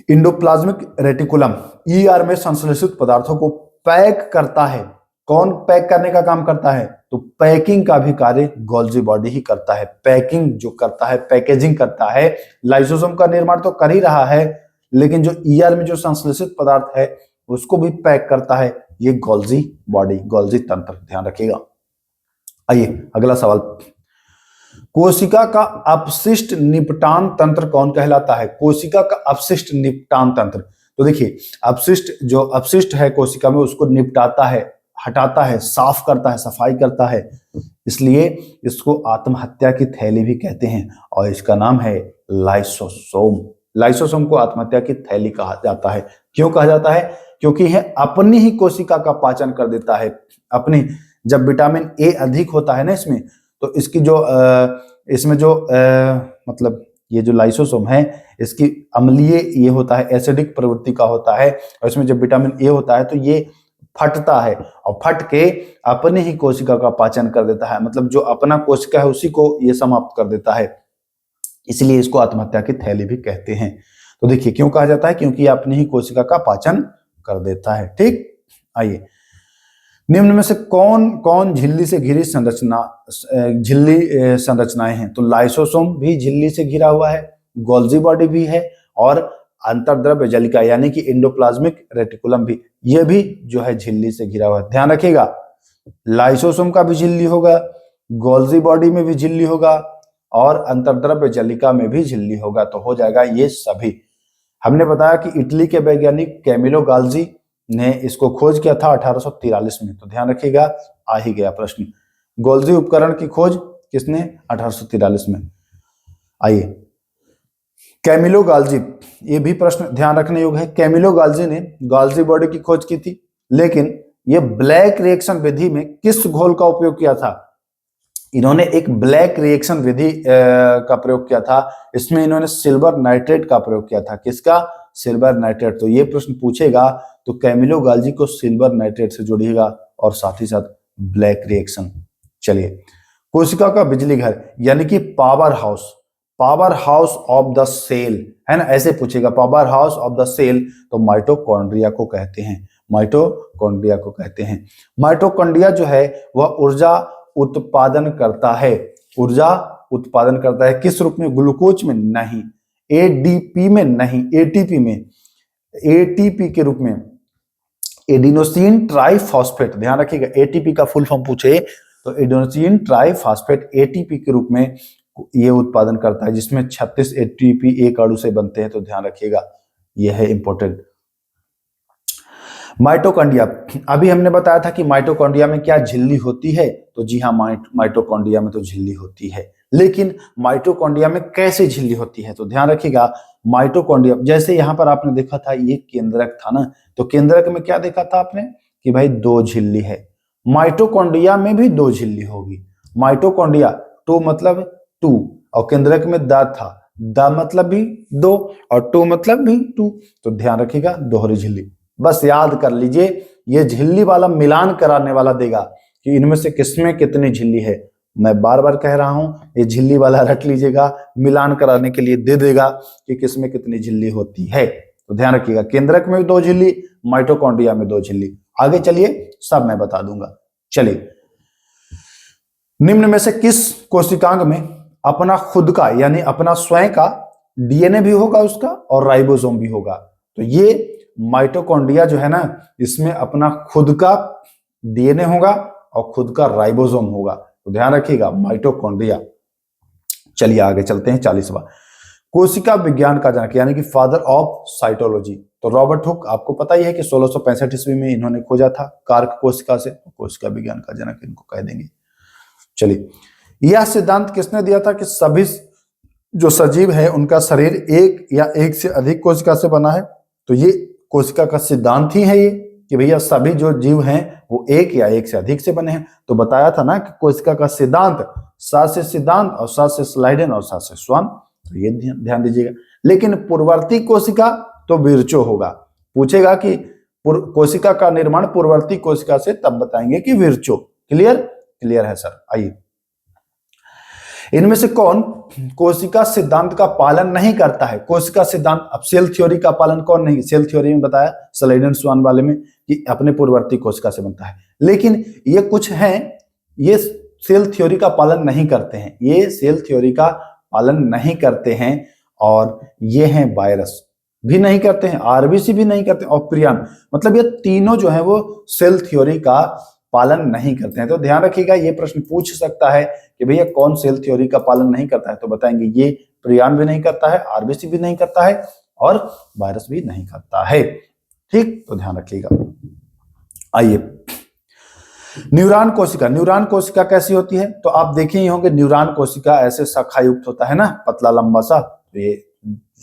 इंडोप्लाज्मिक रेटिकुलम ER में संश्लेषित पदार्थों को पैक करता है, कौन पैक करने का काम करता है? तो पैकिंग का भी कार्य गोल्जी बॉडी ही करता है। पैकिंग जो करता है, पैकेजिंग करता है। लाइसोसोम का निर्माण तो कर ही रहा है, लेकिन जो ईआर में जो संश्लेषित पदार्थ है उसको भी पैक करता है ये गोल्जी बॉडी, गोल्जी तंत्र, ध्यान रखिएगा। आइए अगला सवाल, कोशिका का अपशिष्ट निपटान तंत्र कौन कहलाता है? कोशिका का अपशिष्ट निपटान तंत्र, तो देखिए अपशिष्ट, जो अपशिष्ट है कोशिका में उसको निपटाता है, हटाता है, साफ करता है, सफाई करता है, इसलिए इसको आत्महत्या की थैली भी कहते हैं और इसका नाम है लाइसोसोम। लाइसोसोम को आत्महत्या की थैली कहा जाता है। क्यों कहा जाता है? क्योंकि यह अपनी ही कोशिका का पाचन कर देता है। अपनी, जब विटामिन ए अधिक होता है ना इसमें, तो इसकी जो इसमें जो मतलब ये जो लाइसोसोम है इसकी अम्लीय ये होता है, एसिडिक प्रवृत्ति का होता है, और इसमें जब विटामिन ए होता है तो ये फटता है और फट के अपने ही कोशिका का पाचन कर देता है, मतलब जो अपना कोशिका है उसी को ये समाप्त कर देता है, इसलिए इसको आत्महत्या की थैली भी कहते हैं। तो देखिए क्यों कहा जाता है? क्योंकि ये अपनी ही कोशिका का पाचन कर देता है। ठीक, आइए, निम्न में से कौन कौन झिल्ली से घिरी झिल्ली संरचनाएं हैं? तो लाइसोसोम भी झिल्ली से घिरा हुआ है, गोल्जी बॉडी भी है, और अंतर्द्रव्य जलिका यानी कि एंडोप्लाज्मिक रेटिकुलम भी, ये भी जो है झिल्ली से घिरा हुआ है। ध्यान रखिएगा, लाइसोसोम का भी झिल्ली होगा, गोल्जी बॉडी में भी झिल्ली होगा, और अंतर्द्रव्य जलिका में भी झिल्ली होगा, तो हो जाएगा ये सभी। हमने बताया कि इटली के वैज्ञानिक कैमिलो गाल्जी ने इसको खोज किया था 1843 में, तो ध्यान रखिएगा, आ ही गया प्रश्न। गोल्जी उपकरण की खोज किसने? 1843 में। आइए, कैमिलो गाल्जी, ये भी प्रश्न ध्यान रखने योग्य है। कैमिलो गाल्जी ने गाल्जी बॉडी की खोज की थी, लेकिन ये ब्लैक रिएक्शन विधि में किस घोल का उपयोग किया था? इन्होंने एक ब्लैक रिएक्शन विधि का प्रयोग किया था। इसमें इन्होंने सिल्वर नाइट्रेट का प्रयोग किया था। किसका? Silver nitrate. तो ये प्रश्न पूछेगा तो कैमिलो गाल्जी को सिल्वर नाइट्रेट से जोड़िएगा और साथ ही साथ ब्लैक रिएक्शन। चलिए, कोशिका का बिजली घर यानी कि power house, power house of the cell है ना, ऐसे पूछेगा, power house of the cell, तो माइटोकॉन्ड्रिया को कहते हैं, माइटोकॉन्ड्रिया को कहते हैं। माइटोकॉन्ड्रिया जो है वह ऊर्जा उत्पादन करता है, ऊर्जा उत्पादन करता है, किस रूप में? ग्लूकोज में नहीं, एडीपी में नहीं, एटीपी में, एटीपी के रूप में, एडिनोसिन ट्राइफॉस्फेट। ध्यान रखिएगा, एटीपी का फुल फॉर्म पूछे तो एडिनोसिन ट्राइफॉस्फेट एटीपी के रूप में ये उत्पादन करता है, जिसमें 36 एटीपी एक अणु से बनते हैं, तो ध्यान रखिएगा, यह है इंपॉर्टेंट। माइटोकॉन्ड्रिया, अभी हमने बताया था कि माइटोकॉन्ड्रिया में क्या झिल्ली होती है? तो जी हाँ, माइटोकॉन्ड्रिया में तो झिल्ली होती है, लेकिन माइटोकॉन्ड्रिया में कैसे झिल्ली होती है? तो ध्यान रखिएगा, माइटोकॉन्ड्रिया, जैसे यहां पर आपने देखा था ये केंद्रक था ना, तो केंद्रक में क्या देखा था आपने कि भाई दो झिल्ली है, माइटोकॉन्ड्रिया में भी दो झिल्ली होगी। माइटोकॉन्ड्रिया, टू मतलब टू, और केंद्रक में द था, द मतलब भी दो और टू मतलब भी टू, तो ध्यान रखिएगा दोहरी झिल्ली। बस याद कर लीजिए, ये झिल्ली वाला मिलान कराने वाला देगा कि इनमें से किसमें कितनी झिल्ली है। मैं बार बार कह रहा हूं, ये झिल्ली वाला रख लीजिएगा, मिलान कराने के लिए दे देगा कि किसमें कितनी झिल्ली होती है। तो ध्यान रखिएगा, केंद्रक में भी दो झिल्ली, माइटोकॉन्ड्रिया में दो झिल्ली। आगे चलिए, सब मैं बता दूंगा। चलिए, निम्न में से किस कोशिकांग में अपना खुद का यानी अपना स्वयं का डीएनए भी होगा उसका और राइबोसोम भी होगा? तो ये माइटोकॉन्ड्रिया जो है ना, इसमें अपना खुद का डीएनए होगा और खुद का राइबोसोम होगा, तो ध्यान रखिएगा, माइटोकॉन्ड्रिया। चलिए आगे चलते हैं। 40वां, कोशिका विज्ञान का जनक यानी कि फादर ऑफ साइटोलॉजी, तो रॉबर्ट हुक, आपको पता ही है कि 1665 ईस्वी में इन्होंने खोजा था कार्क कोशिका से, कोशिका विज्ञान का जनक इनको कह देंगे। चलिए, यह सिद्धांत किसने दिया था कि सभी जो सजीव है उनका शरीर एक या एक से अधिक कोशिका से बना है? तो ये कोशिका का सिद्धांत ही है ये कि भैया सभी जो जीव हैं वो एक या एक से अधिक से बने हैं। तो बताया था ना कि कोशिका का सिद्धांत, सा से सिद्धांत और सा से स्लाइडेन और सा से स्वान, तो ये ध्यान दीजिएगा। लेकिन पूर्ववर्ती कोशिका तो विरचो होगा, पूछेगा कि कोशिका का निर्माण पूर्ववर्ती कोशिका से, तब बताएंगे कि विरचो। क्लियर? क्लियर है सर। आइए, इनमें से कौन कोशिका सिद्धांत का पालन नहीं करता है? कोशिका सिद्धांत, अब सेल थ्योरी का पालन कौन नहीं? सेल थ्योरी में बताया स्लाइडन स्वान वाले में कि अपने पूर्ववर्ती कोशिका से बनता है। लेकिन ये कुछ हैं, ये सेल थ्योरी का पालन नहीं करते हैं, ये सेल थ्योरी का पालन नहीं करते हैं, और ये हैं वायरस भी नहीं करते हैं, आरबीसी भी नहीं करते, और प्रियन, मतलब ये तीनों जो है वो सेल थ्योरी का पालन नहीं करते हैं। तो ध्यान रखिएगा, ये प्रश्न पूछ सकता है कि भैया कौन सेल थ्योरी का पालन नहीं करता है, तो बताएंगे ये प्रियन भी नहीं करता है, आरबीसी भी नहीं करता है, और वायरस भी नहीं करता है। ठीक, तो ध्यान रखिएगा। आइए, न्यूरॉन कोशिका, न्यूरॉन कोशिका कैसी होती है, तो आप देखे ही होंगे न्यूरॉन कोशिका ऐसे शाखा युक्त होता है ना, पतला लंबा सा, तो ये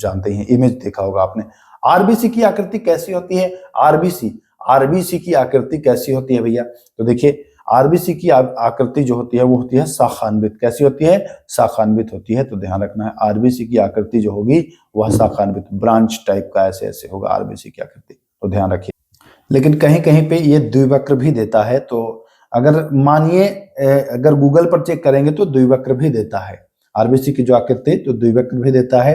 जानते हैं, इमेज देखा होगा आपने। आरबीसी की आकृति कैसी होती है, आरबीसी की आकृति कैसी होती है भैया, तो देखिए आरबीसी की आकृति जो होती है वो होती है शाखान्वित। कैसी होती है, शाखान्वित होती है। तो ध्यान रखना है, आरबीसी की आकृति जो होगी वह शाखान्वित, ब्रांच टाइप का ऐसे ऐसे होगा आरबीसी की आकृति, तो ध्यान रखिए। लेकिन कहीं कहीं पे ये द्विवक्र भी देता है, तो अगर मानिए अगर गूगल पर चेक करेंगे तो द्विवक्र भी देता है आरबीसी की जो आकृति, तो द्विवक्र भी देता है।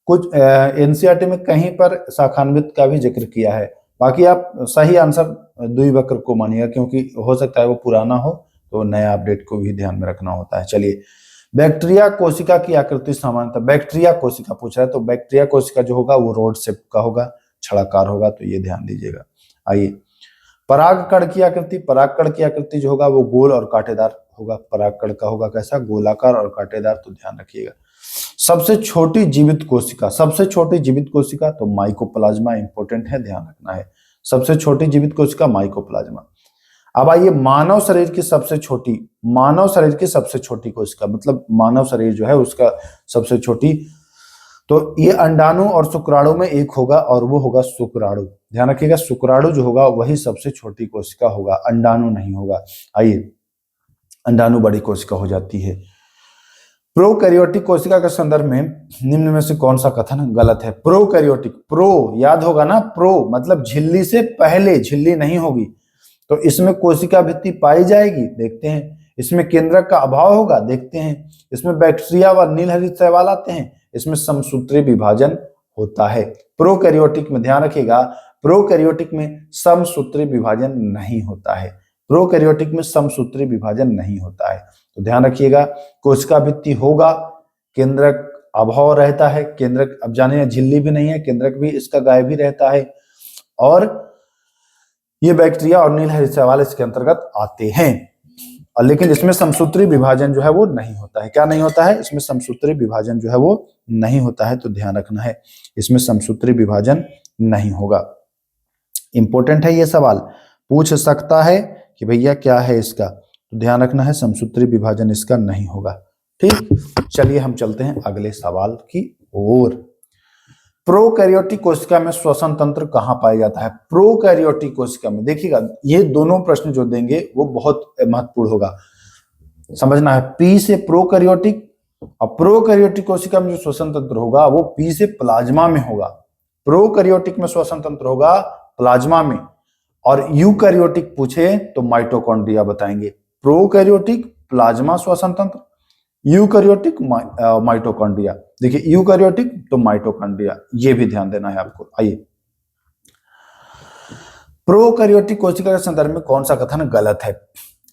कुछ एनसीईआरटी में कहीं पर शाखान्वित का भी जिक्र किया है। बाकी आप सही आंसर द्विवक्र को मानिएगा, क्योंकि हो सकता है वो पुराना हो, तो नया अपडेट को भी ध्यान में रखना होता है। चलिए, बैक्टीरिया कोशिका की आकृति सामान्यतः, बैक्टीरिया कोशिका पूछ रहा है, तो बैक्टीरिया कोशिका जो होगा वो रोड शेप का होगा, छड़ाकार होगा, तो ये ध्यान दीजिएगा। आइए, परागकण की आकृति, परागकण की आकृति जो होगा वो गोल और कांटेदार होगा, परागकण का होगा कैसा, गोलाकार और कांटेदार, तो ध्यान रखिएगा। सबसे छोटी जीवित कोशिका, सबसे छोटी जीवित कोशिका, तो माइकोप्लाज्मा इंपॉर्टेंट है, ध्यान रखना है। सबसे छोटी जीवित कोशिका माइकोप्लाज्मा। अब आइए, मानव शरीर की सबसे छोटी, मानव शरीर की सबसे छोटी कोशिका, मतलब मानव शरीर जो है उसका सबसे छोटी, तो ये अंडाणु और शुक्राणु में एक होगा, और वो होगा शुक्राणु। ध्यान रखिएगा, शुक्राणु जो होगा वही सबसे छोटी कोशिका होगा, अंडाणु नहीं होगा। आइए, अंडाणु बड़ी कोशिका हो जाती है। प्रोकैरियोटिक कोशिका के संदर्भ में निम्न में से कौन सा कथन गलत है। प्रोकैरियोटिक, प्रो याद होगा ना, प्रो मतलब झिल्ली से पहले, झिल्ली नहीं होगी, तो इसमें कोशिका भित्ति पाई जाएगी, देखते हैं। इसमें केंद्रक का अभाव होगा, देखते हैं। इसमें बैक्टीरिया व नीलहरित शैवाल आते हैं, इसमें समसूत्री विभाजन होता है। प्रोकैरियोटिक में ध्यान रखिएगा, प्रोकैरियोटिक में समसूत्री विभाजन नहीं होता है, प्रोकैरियोटिक में समसूत्री विभाजन नहीं होता है, तो ध्यान रखिएगा। कोशिका भित्ति होगा, केंद्रक अभाव रहता है, केंद्रक अब जाने झिल्ली भी नहीं है, केंद्रक भी इसका गायब ही रहता है, और ये बैक्टीरिया और नीलहरित शैवाल इसके अंतर्गत आते हैं। और लेकिन इसमें समसूत्री विभाजन जो है वो नहीं होता है। क्या नहीं होता है, इसमें समसूत्री विभाजन जो है वो नहीं होता है, तो ध्यान रखना है, इसमें समसूत्री विभाजन नहीं होगा। इंपॉर्टेंट है ये सवाल, पूछ सकता है कि भैया क्या है इसका, तो ध्यान रखना है, समसूत्री विभाजन इसका नहीं होगा। ठीक, चलिए हम चलते हैं अगले सवाल की ओर। प्रोकैरियोटिक कोशिका में श्वसन तंत्र कहां पाया जाता है। प्रोकैरियोटिक कोशिका में देखिएगा, ये दोनों प्रश्न जो देंगे वो बहुत महत्वपूर्ण होगा, समझना है। पी से प्रोकैरियोटिक, और प्रोकैरियोटिक कोशिका में जो श्वसन तंत्र होगा वो पी से प्लाज्मा में होगा। प्रोकैरियोटिक में श्वसन तंत्र होगा प्लाज्मा में, और यूकैरियोटिक पूछे तो माइटोकॉन्ड्रिया बताएंगे। प्रोकैरियोटिक प्लाज्मा श्वसन तंत्र, यूकैरियोटिक माइटोकॉन्ड्रिया। देखिए, यूकैरियोटिक तो माइटोकॉन्ड्रिया, ये भी ध्यान देना है आपको। आइए, प्रोकैरियोटिक कोशिका के संदर्भ में कौन सा कथन गलत है,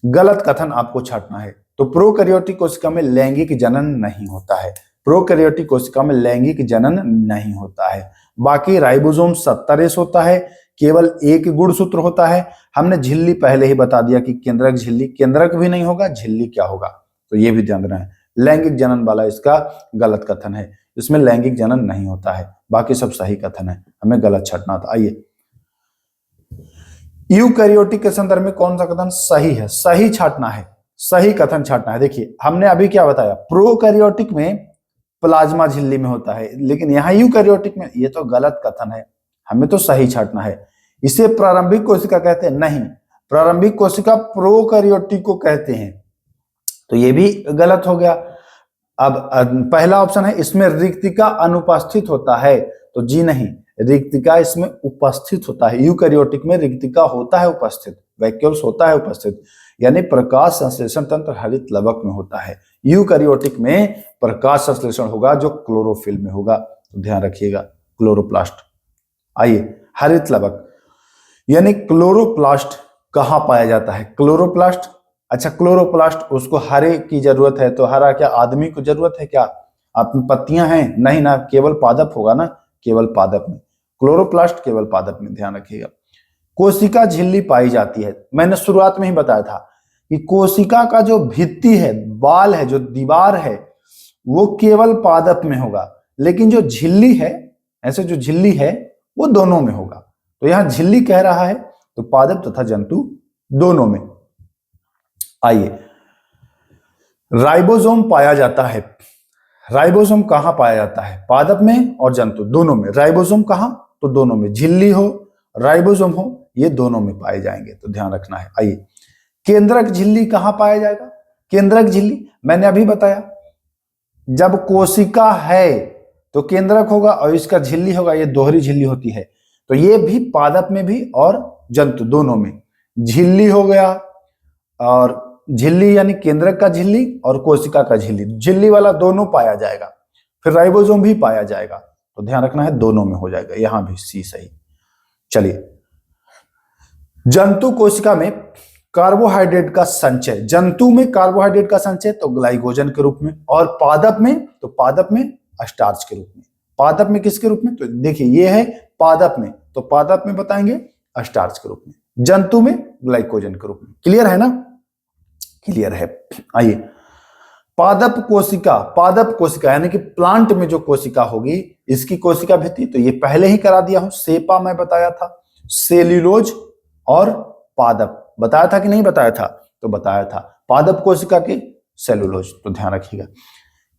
गलत कथन आपको छांटना है। तो प्रोकैरियोटिक कोशिका में लैंगिक जनन नहीं होता है, प्रोकैरियोटिक कोशिका में लैंगिक जनन नहीं होता है। बाकी राइबोसोम 70 होता है, केवल एक गुणसूत्र होता है। हमने झिल्ली पहले ही बता दिया कि केंद्रक झिल्ली, केंद्रक भी नहीं होगा, झिल्ली क्या होगा, तो ये भी ध्यान देना है। लैंगिक जनन वाला इसका गलत कथन है, इसमें लैंगिक जनन नहीं होता है, बाकी सब सही कथन है, हमें गलत छांटना था। आइए, यूकैरियोटिक के संदर्भ में कौन सा कथन सही है, सही छांटना है, सही कथन छांटना है। देखिए, हमने अभी क्या बताया, प्रोकैरियोटिक में प्लाज्मा झिल्ली में होता है, लेकिन यहाँ यूकैरियोटिक में, ये तो गलत कथन है, हमें तो सही छांटना है। इसे प्रारंभिक कोशिका कहते हैं, नहीं, प्रारंभिक कोशिका प्रोकैरियोटिक को कहते हैं, तो ये भी गलत हो गया। अब पहला ऑप्शन है, इसमें रिक्तिका अनुपस्थित होता है, तो जी नहीं, रिक्तिका इसमें उपस्थित होता है। यूकैरियोटिक में रिक्तिका होता है उपस्थित, वैक्यूल्स होता है उपस्थित, यानी प्रकाश संश्लेषण तंत्र हरित लवक में होता है। यूकैरियोटिक में प्रकाश संश्लेषण होगा जो क्लोरोफिल में होगा, तो ध्यान रखिएगा, क्लोरोप्लास्ट। आइए, हरित लवक, यानी क्लोरोप्लास्ट कहाँ पाया जाता है? क्लोरोप्लास्ट, अच्छा क्लोरोप्लास्ट उसको हरे की जरूरत है, तो हरा क्या आदमी को जरूरत है क्या? आप में पत्तियां हैं? नहीं ना, केवल पादप होगा ना, केवल पादप में। क्लोरोप्लास्ट केवल पादप में, ध्यान रखिएगा। कोशिका झिल्ली पाई जाती है, मैंने शुरुआत में ही बताया था कि कोशिका का जो भित्ति है, बाल है, जो दीवार है, वो केवल पादप में होगा, लेकिन जो झिल्ली है, ऐसे जो झिल्ली है वो दोनों में होगा। तो यहां झिल्ली कह रहा है, तो पादप तथा जंतु दोनों में। आइए, राइबोसोम पाया जाता है। राइबोसोम कहां पाया जाता है? पादप में और जंतु दोनों में। राइबोसोम कहां? तो दोनों में, झिल्ली हो राइबोसोम हो, ये दोनों में पाए जाएंगे, तो ध्यान रखना है। आइए, केंद्रक झिल्ली कहां पाया जाएगा? केंद्रक झिल्ली मैंने अभी बताया, जब कोशिका है तो केंद्रक होगा और इसका झिल्ली होगा, ये दोहरी झिल्ली होती है। तो ये भी पादप में भी और जंतु दोनों में झिल्ली हो गया, और झिल्ली यानी केंद्रक का झिल्ली और कोशिका का झिल्ली, झिल्ली वाला दोनों पाया जाएगा। फिर राइबोसोम भी पाया जाएगा, तो ध्यान रखना है दोनों में हो जाएगा, यहां भी सी सही। चलिए, जंतु कोशिका में कार्बोहाइड्रेट का संचय, जंतु में कार्बोहाइड्रेट का संचय तो ग्लाइकोजन के रूप में, और पादप में, तो पादप में स्टार्च के रूप में। पादप में किसके रूप में? तो देखिए ये है पादप में, तो पादप में बताएंगे स्टार्च के रूप में, जंतु में ग्लाइकोजन के रूप में। क्लियर है ना? क्लियर है। आइए, पादप कोशिका यानी कि प्लांट में जो कोशिका होगी, इसकी कोशिका भित्ति तो ये पहले ही करा दिया हूं, सेपा मैं बताया था, सेल्यूलोज और पादप बताया था कि नहीं बताया था? तो बताया था। पादप कोशिका के सेल्यूलोज, तो ध्यान रखिएगा।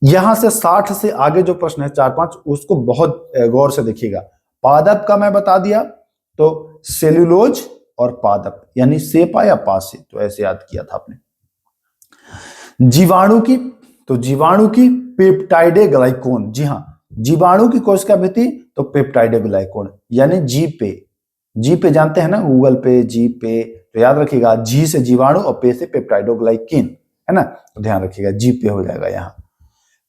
यहां से 60 से आगे जो प्रश्न है 4-5, उसको बहुत गौर से देखिएगा। पादप का मैं बता दिया, तो सेल्यूलोज और पादप यानी सेपा या पासे, तो ऐसे याद किया था आपने। जीवाणु की, तो जीवाणु की पेप्टाइडे ग्लाइकोन, जी हां, जीवाणु की कोशिका भित्ति तो पेप्टाइडे ग्लाइकोन यानी जी पे। जी पे जानते हैं ना, गूगल पे, जी पे, तो याद रखिएगा, जी से जीवाणु और पे से पेप्टाइडोग्लाइकिन, है ना, तो ध्यान रखिएगा जी पे हो जाएगा यहां।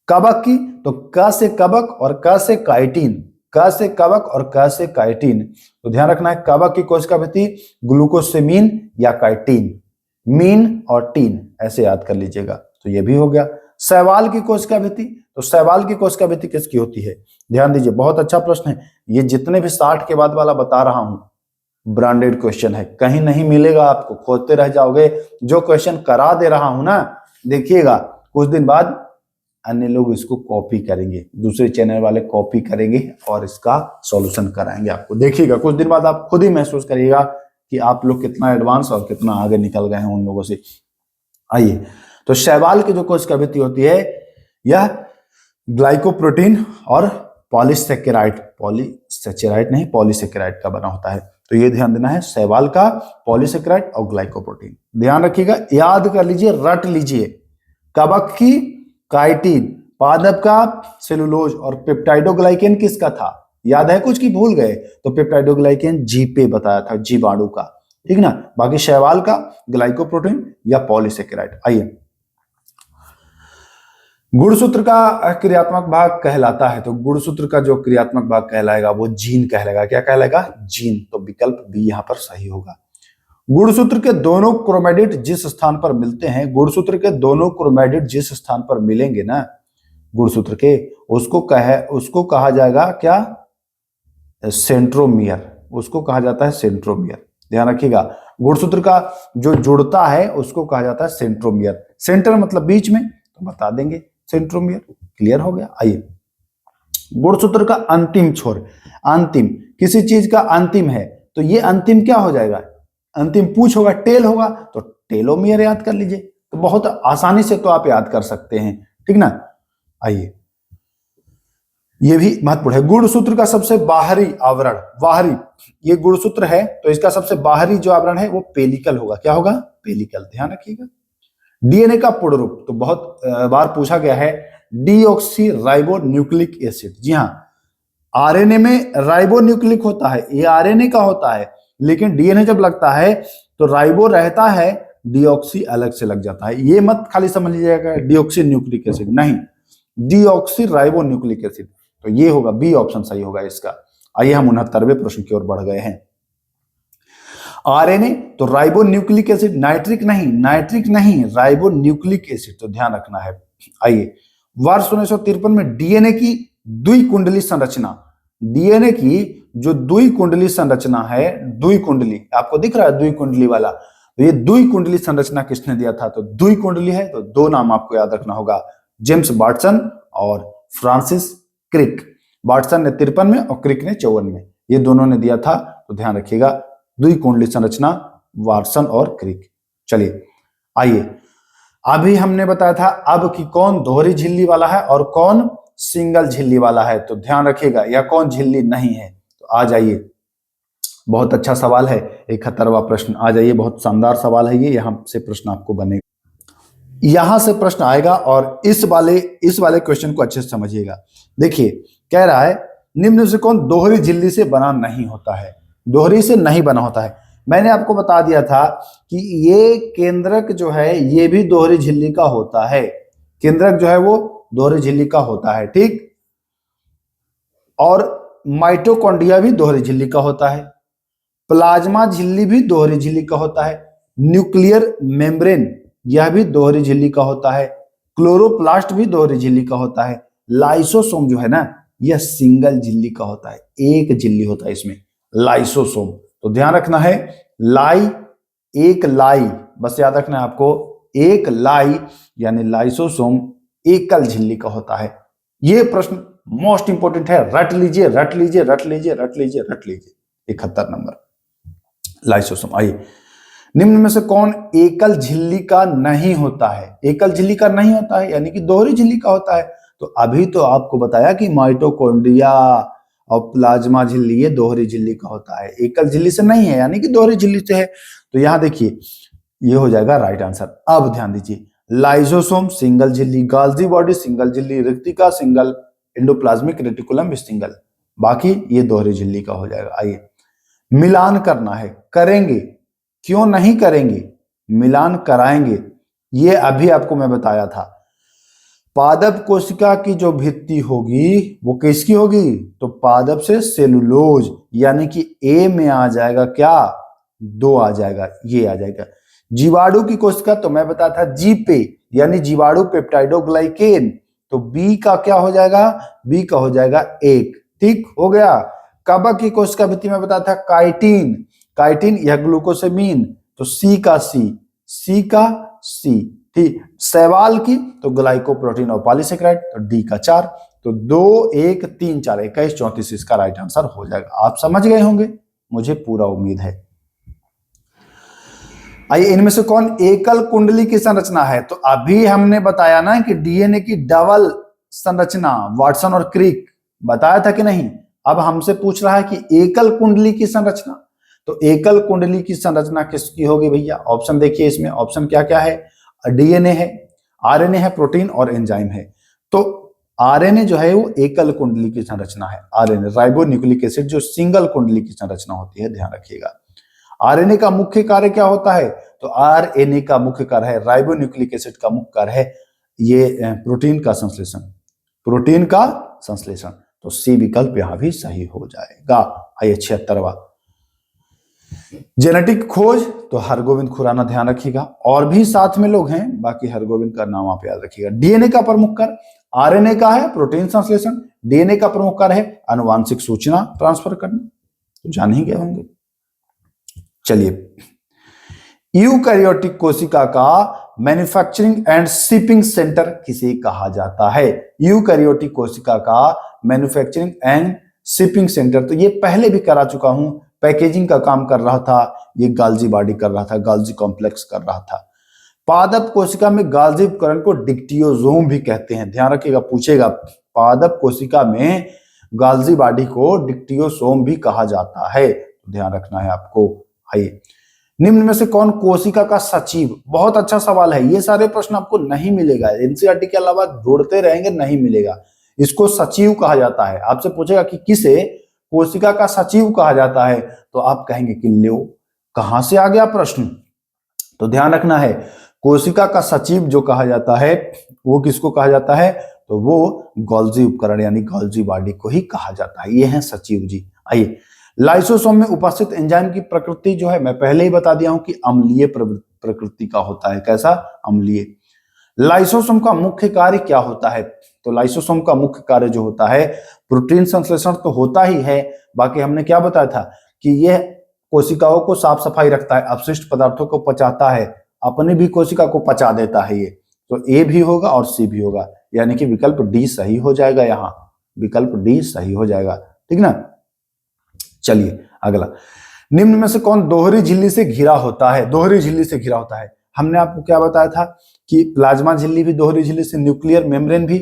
कवक की, तो क से कवक और क से काइटिन, क से कवक और क से काइटिन, तो ध्यान रखना है कवक की कोशिका भित्ति ग्लूकोसेमीन या काइटिन, मीन और टीन, ऐसे याद कर लीजिएगा, तो ये भी हो गया। शैवाल की कोशिका भित्ति, तो शैवाल की कोशिका भित्ति किसकी होती है? ध्यान दीजिए, बहुत अच्छा प्रश्न है ये। जितने भी 60 के बाद वाला बता रहा हूं, ब्रांडेड क्वेश्चन है, कहीं नहीं मिलेगा आपको, खोजते रह जाओगे। जो क्वेश्चन करा दे रहा हूं ना, देखिएगा कुछ दिन बाद अन्य लोग इसको कॉपी करेंगे, दूसरे चैनल वाले कॉपी करेंगे और इसका सॉल्यूशन कराएंगे आपको। देखिएगा कुछ दिन बाद आप खुद ही महसूस करिएगा कि आप लोग कितना एडवांस और कितना आगे निकल गए हैं उन लोगों से। आइए, तो शैवाल की जो कोशिका भित्ति होती है, यह ग्लाइकोप्रोटीन और पॉलीसेकेराइड, पॉलीसेकेराइड नहीं, पॉलीसेकेराइड का बना होता है, तो ये ध्यान देना है, शैवाल का पॉलीसेकेराइड और ग्लाइकोप्रोटीन। ध्यान रखिएगा, याद कर लीजिए, रट लीजिए। कवक की काइटिन, पादप का सेलुलोज और पेप्टाइडोग्लाइकेन किसका था? याद है कुछ की भूल गए? तो पेप्टाइडोग्लाइकेन जी पे बताया था, जीवाणु का, ठीक ना। बाकी शैवाल का ग्लाइकोप्रोटीन या पॉलीसेकेराइड। आइए, गुणसूत्र का क्रियात्मक भाग कहलाता है, तो गुणसूत्र का जो क्रियात्मक भाग कहलाएगा वो जीन कहलाएगा। क्या कहलाएगा? जीन, तो विकल्प बी यहां पर सही होगा। गुणसूत्र के दोनों क्रोमैटिड जिस स्थान पर मिलते हैं, गुणसूत्र के दोनों क्रोमैटिड जिस स्थान पर मिलेंगे ना, गुणसूत्र के, उसको कहा जाएगा क्या? सेंट्रोमियर, उसको कहा जाता है सेंट्रोमियर। ध्यान रखिएगा, गुणसूत्र का जो जुड़ता है उसको कहा जाता है सेंट्रोमियर। सेंटर मतलब बीच में, तो बता देंगे सेंट्रोमियर। क्लियर हो गया। आइए, गुणसूत्र का अंतिम छोर, अंतिम, किसी चीज का अंतिम है तो ये अंतिम क्या हो जाएगा? अंतिम पूछ होगा, टेल होगा, तो टेलोमियर याद कर लीजिए, तो बहुत आसानी से तो आप याद कर सकते हैं, ठीक ना। आइए, ये भी महत्वपूर्ण है। गुणसूत्र का सबसे बाहरी आवरण, बाहरी, ये गुणसूत्र है तो इसका सबसे बाहरी जो आवरण है वो पेलिकल होगा। क्या होगा? पेलिकल। ध्यान रखिएगा। डीएनए का पूर्ण रूप, तो बहुत बार पूछा गया है, डीऑक्सी राइबो न्यूक्लिक एसिड। जी हाँ, आरएनए में राइबो न्यूक्लिक होता है, ये आरएनए का होता है, लेकिन डीएनए जब लगता है तो राइबो रहता है, डीऑक्सी अलग से लग जाता है। ये मत खाली समझ लीजिएगा डीऑक्सी न्यूक्लिक एसिड, नहीं, डीऑक्सी राइबो न्यूक्लिक एसिड, तो ये होगा बी ऑप्शन सही होगा इसका। आइए हम 69वें प्रश्न की ओर बढ़ गए हैं। आरएनए तो राइबो न्यूक्लिक एसिड, नाइट्रिक नहीं, राइबो न्यूक्लिक एसिड, तो ध्यान रखना है। आइए, वर्ष 1953 में डीएनए की द्विकुंडली संरचना, डीएनए की जो द्विकुंडली संरचना है, द्विकुंडली आपको दिख रहा है द्विकुंडली वाला, तो ये द्विकुंडली संरचना किसने दिया था? तो द्विकुंडली है तो दो नाम आपको याद रखना होगा, जेम्स वाटसन और फ्रांसिस क्रिक। वाटसन ने 53 में और क्रिक ने 54 में, ये दोनों ने दिया था, तो ध्यान रखिएगा द्विकुंडली संरचना वाटसन और क्रिक। चलिए आइए, अभी हमने बताया था अब कि कौन दोहरी झिल्ली वाला है और कौन सिंगल झिल्ली वाला है, तो ध्यान रखिएगा, या कौन झिल्ली नहीं है। तो आ जाइए, बहुत अच्छा सवाल है, 71वां प्रश्न। आ जाइए, बहुत शानदार सवाल है ये, यहां से प्रश्न आपको बनेगा, यहां से प्रश्न आएगा और इस वाले क्वेश्चन को अच्छे से समझिएगा। देखिए, कह रहा है निम्न से कौन दोहरी झिल्ली से बना नहीं होता है, दोहरी से नहीं बना होता है। मैंने आपको बता दिया था कि ये केंद्रक जो है ये भी दोहरी झिल्ली का होता है, केंद्रक जो है वो दोहरी झिल्ली का होता है, ठीक। और माइटोकॉन्ड्रिया भी दोहरी झिल्ली का होता है, प्लाज्मा झिल्ली भी दोहरी झिल्ली का होता है, न्यूक्लियर मेम्ब्रेन यह भी दोहरी झिल्ली का होता है, क्लोरोप्लास्ट भी दोहरी झिल्ली का होता है, लाइसोसोम जो है ना यह सिंगल झिल्ली का होता है, एक झिल्ली होता है इसमें, लाइसोसोम। तो ध्यान रखना है, एक लाई, बस याद रखना है आपको, एक लाई यानी लाइसोसोम एकल झिल्ली का होता है। यह प्रश्न मोस्ट इंपोर्टेंट है, रट लीजिए 71 नंबर, लाइसोसोम। आइए, निम्न में से कौन एकल झिल्ली का नहीं होता है? एकल झिल्ली का नहीं होता है यानी कि दोहरी झिल्ली का होता है। तो अभी तो आपको बताया कि माइटोकॉन्ड्रिया और प्लाज्मा झिल्ली ये दोहरी झिल्ली का होता है, एकल झिल्ली से नहीं है यानी कि दोहरी झिल्ली से है। तो यहां देखिए, ये हो जाएगा राइट आंसर। अब ध्यान दीजिए, लाइसोसोम सिंगल झिल्ली, गाल्जी बॉडी सिंगल झिल्ली, रिक्तिका सिंगल, एंडोप्लाज्मिक रेटिकुलम भी सिंगल, बाकी ये दोहरी झिल्ली का हो जाएगा। आइए, मिलान करना है, करेंगे, क्यों नहीं करेंगे, मिलान कराएंगे। ये अभी आपको मैं बताया था, पादप कोशिका की जो भित्ति होगी वो किसकी होगी? तो पादप से सेलुलोज, यानी कि ए में आ जाएगा क्या? 2 आ जाएगा, ये आ जाएगा। जीवाणु की कोशिका तो मैं बताया था जी पे, यानी जीवाणु पेप्टाइडोग्लाइकेन, तो बी का क्या हो जाएगा? बी का हो जाएगा 1, ठीक हो गया। कवक की कोशिका भित्ति में बताया था काइटिन, काइटिन यह ग्लूकोसेमीन, तो सी का सी, ठीक। शैवाल की तो ग्लाइकोप्रोटीन और पॉलीसेकेराइड, तो डी का 4, तो 2 1 3 4 21 34 इसका राइट आंसर हो जाएगा। आप समझ गए होंगे, मुझे पूरा उम्मीद है। आइए, इनमें से कौन एकल कुंडली की संरचना है? तो अभी हमने बताया ना कि डीएनए की डबल संरचना, वाटसन और क्रिक बताया था कि नहीं। अब हमसे पूछ रहा है कि एकल कुंडली की संरचना, तो एकल कुंडली की संरचना किसकी होगी भैया? ऑप्शन देखिए, इसमें ऑप्शन क्या क्या है? डीएनए है, आरएनए है, प्रोटीन और एंजाइम है। तो आरएनए जो है वो एकल कुंडली की संरचना है, आरएनए राइबो न्यूक्लिक एसिड जो सिंगल कुंडली की संरचना होती है, ध्यान रखिएगा। आरएनए का मुख्य कार्य क्या होता है? तो आरएनए का मुख्य कार्य है, राइबो न्यूक्लिक एसिड का मुख्य कार्य है ये प्रोटीन का संश्लेषण, प्रोटीन का संश्लेषण। तो सी विकल्प यहां भी सही हो जाएगा। आइए, 76वां, जेनेटिक खोज, तो हरगोविंद खुराना, ध्यान रखिएगा। और भी साथ में लोग हैं, बाकी हरगोविंद का नाम आप याद रखिएगा। डीएनए का प्रमुख कार्य, आरएनए का है प्रोटीन संश्लेषण, डीएनए का प्रमुख कार्य है आनुवांशिक सूचना ट्रांसफर करना, तो जान ही गए होंगे। चलिए, यूकैरियोटिक कोशिका का मैन्युफैक्चरिंग एंड शिपिंग सेंटर किसे कहा जाता है? यूकैरियोटिक कोशिका का मैन्युफैक्चरिंग एंड शिपिंग सेंटर, तो ये पहले भी करा चुका हूं, पैकेजिंग का काम कर रहा था, ये गाल्जी बॉडी कर रहा था, गाल्जी कॉम्प्लेक्स कर रहा था। पादप कोशिका में गाल्जी उपकरण को डिक्टियोसोम भी कहते हैं, ध्यान रखिएगा, पूछेगा। पादप कोशिका में गाल्जी बॉडी को डिक्टियोसोम भी कहा जाता है, तो ध्यान रखना है आपको। आइए, निम्न में से कौन कोशिका का सचिव? बहुत अच्छा सवाल है, ये सारे प्रश्न आपको नहीं मिलेगा, एनसीईआरटी के अलावा ढूंढते रहेंगे, नहीं मिलेगा। इसको सचिव कहा जाता है। आपसे पूछेगा कि किसे कोशिका का सचिव कहा जाता है, तो आप कहेंगे कि लो, कहां से आ गया प्रश्न? तो ध्यान रखना है, कोशिका का सचिव जो कहा जाता है वो किसको कहा जाता है? तो वो गोल्जी उपकरण यानी गोल्जी बॉडी को ही कहा जाता है, ये है सचिव जी। आइए, लाइसोसोम में उपस्थित एंजाइम की प्रकृति जो है मैं पहले ही बता दिया हूं कि अम्लीय प्रकृति का होता है। कैसा? अम्लीय। लाइसोसोम का मुख्य कार्य क्या होता है? तो लाइसोसोम का मुख्य कार्य जो होता है, प्रोटीन संश्लेषण तो होता ही है, बाकी हमने क्या बताया था कि यह कोशिकाओं को साफ सफाई रखता है, अपशिष्ट पदार्थों को पचाता है, अपनी भी कोशिका को पचा देता है ये। तो ए भी होगा और सी भी होगा, यानी कि विकल्प डी सही हो जाएगा। यहाँ विकल्प डी सही हो जाएगा, ठीक ना। चलिए अगला, निम्न में से कौन दोहरी झिल्ली से घिरा होता है? दोहरी झिल्ली से घिरा होता है, हमने आपको क्या बताया था कि प्लाज्मा झिल्ली भी दोहरी झिल्ली से, न्यूक्लियर मेम्ब्रेन भी।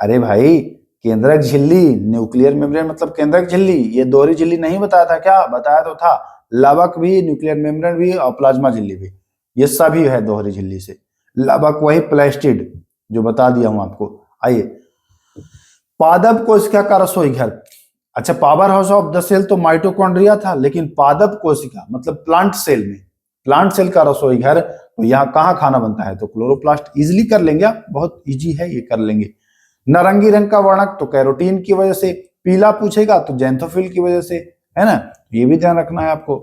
अरे भाई, केंद्रक झिल्ली, न्यूक्लियर मेम्ब्रेन मतलब केंद्रक झिल्ली, ये दोहरी झिल्ली नहीं बताया था क्या? बताया तो था, लवक भी, न्यूक्लियर मेम्ब्रेन भी और प्लाज्मा झिल्ली भी, ये सभी है दोहरी झिल्ली से। लवक वही प्लास्टिड जो बता दिया हूं आपको। आइए, पादप कोशिका का रसोई घर। अच्छा, power house of the cell तो माइटोकॉन्ड्रिया था, लेकिन पादप कोशिका मतलब प्लांट सेल में, प्लांट सेल का रसोई घर, तो यहाँ कहाँ खाना बनता है? तो क्लोरोप्लास्ट। इजिली कर लेंगे आप, बहुत इजी है ये, कर लेंगे। नारंगी रंग का वर्णक तो कैरोटीन की वजह से, पीला पूछेगा तो जैंथोफिल की वजह से, है ना, ये भी ध्यान रखना है आपको।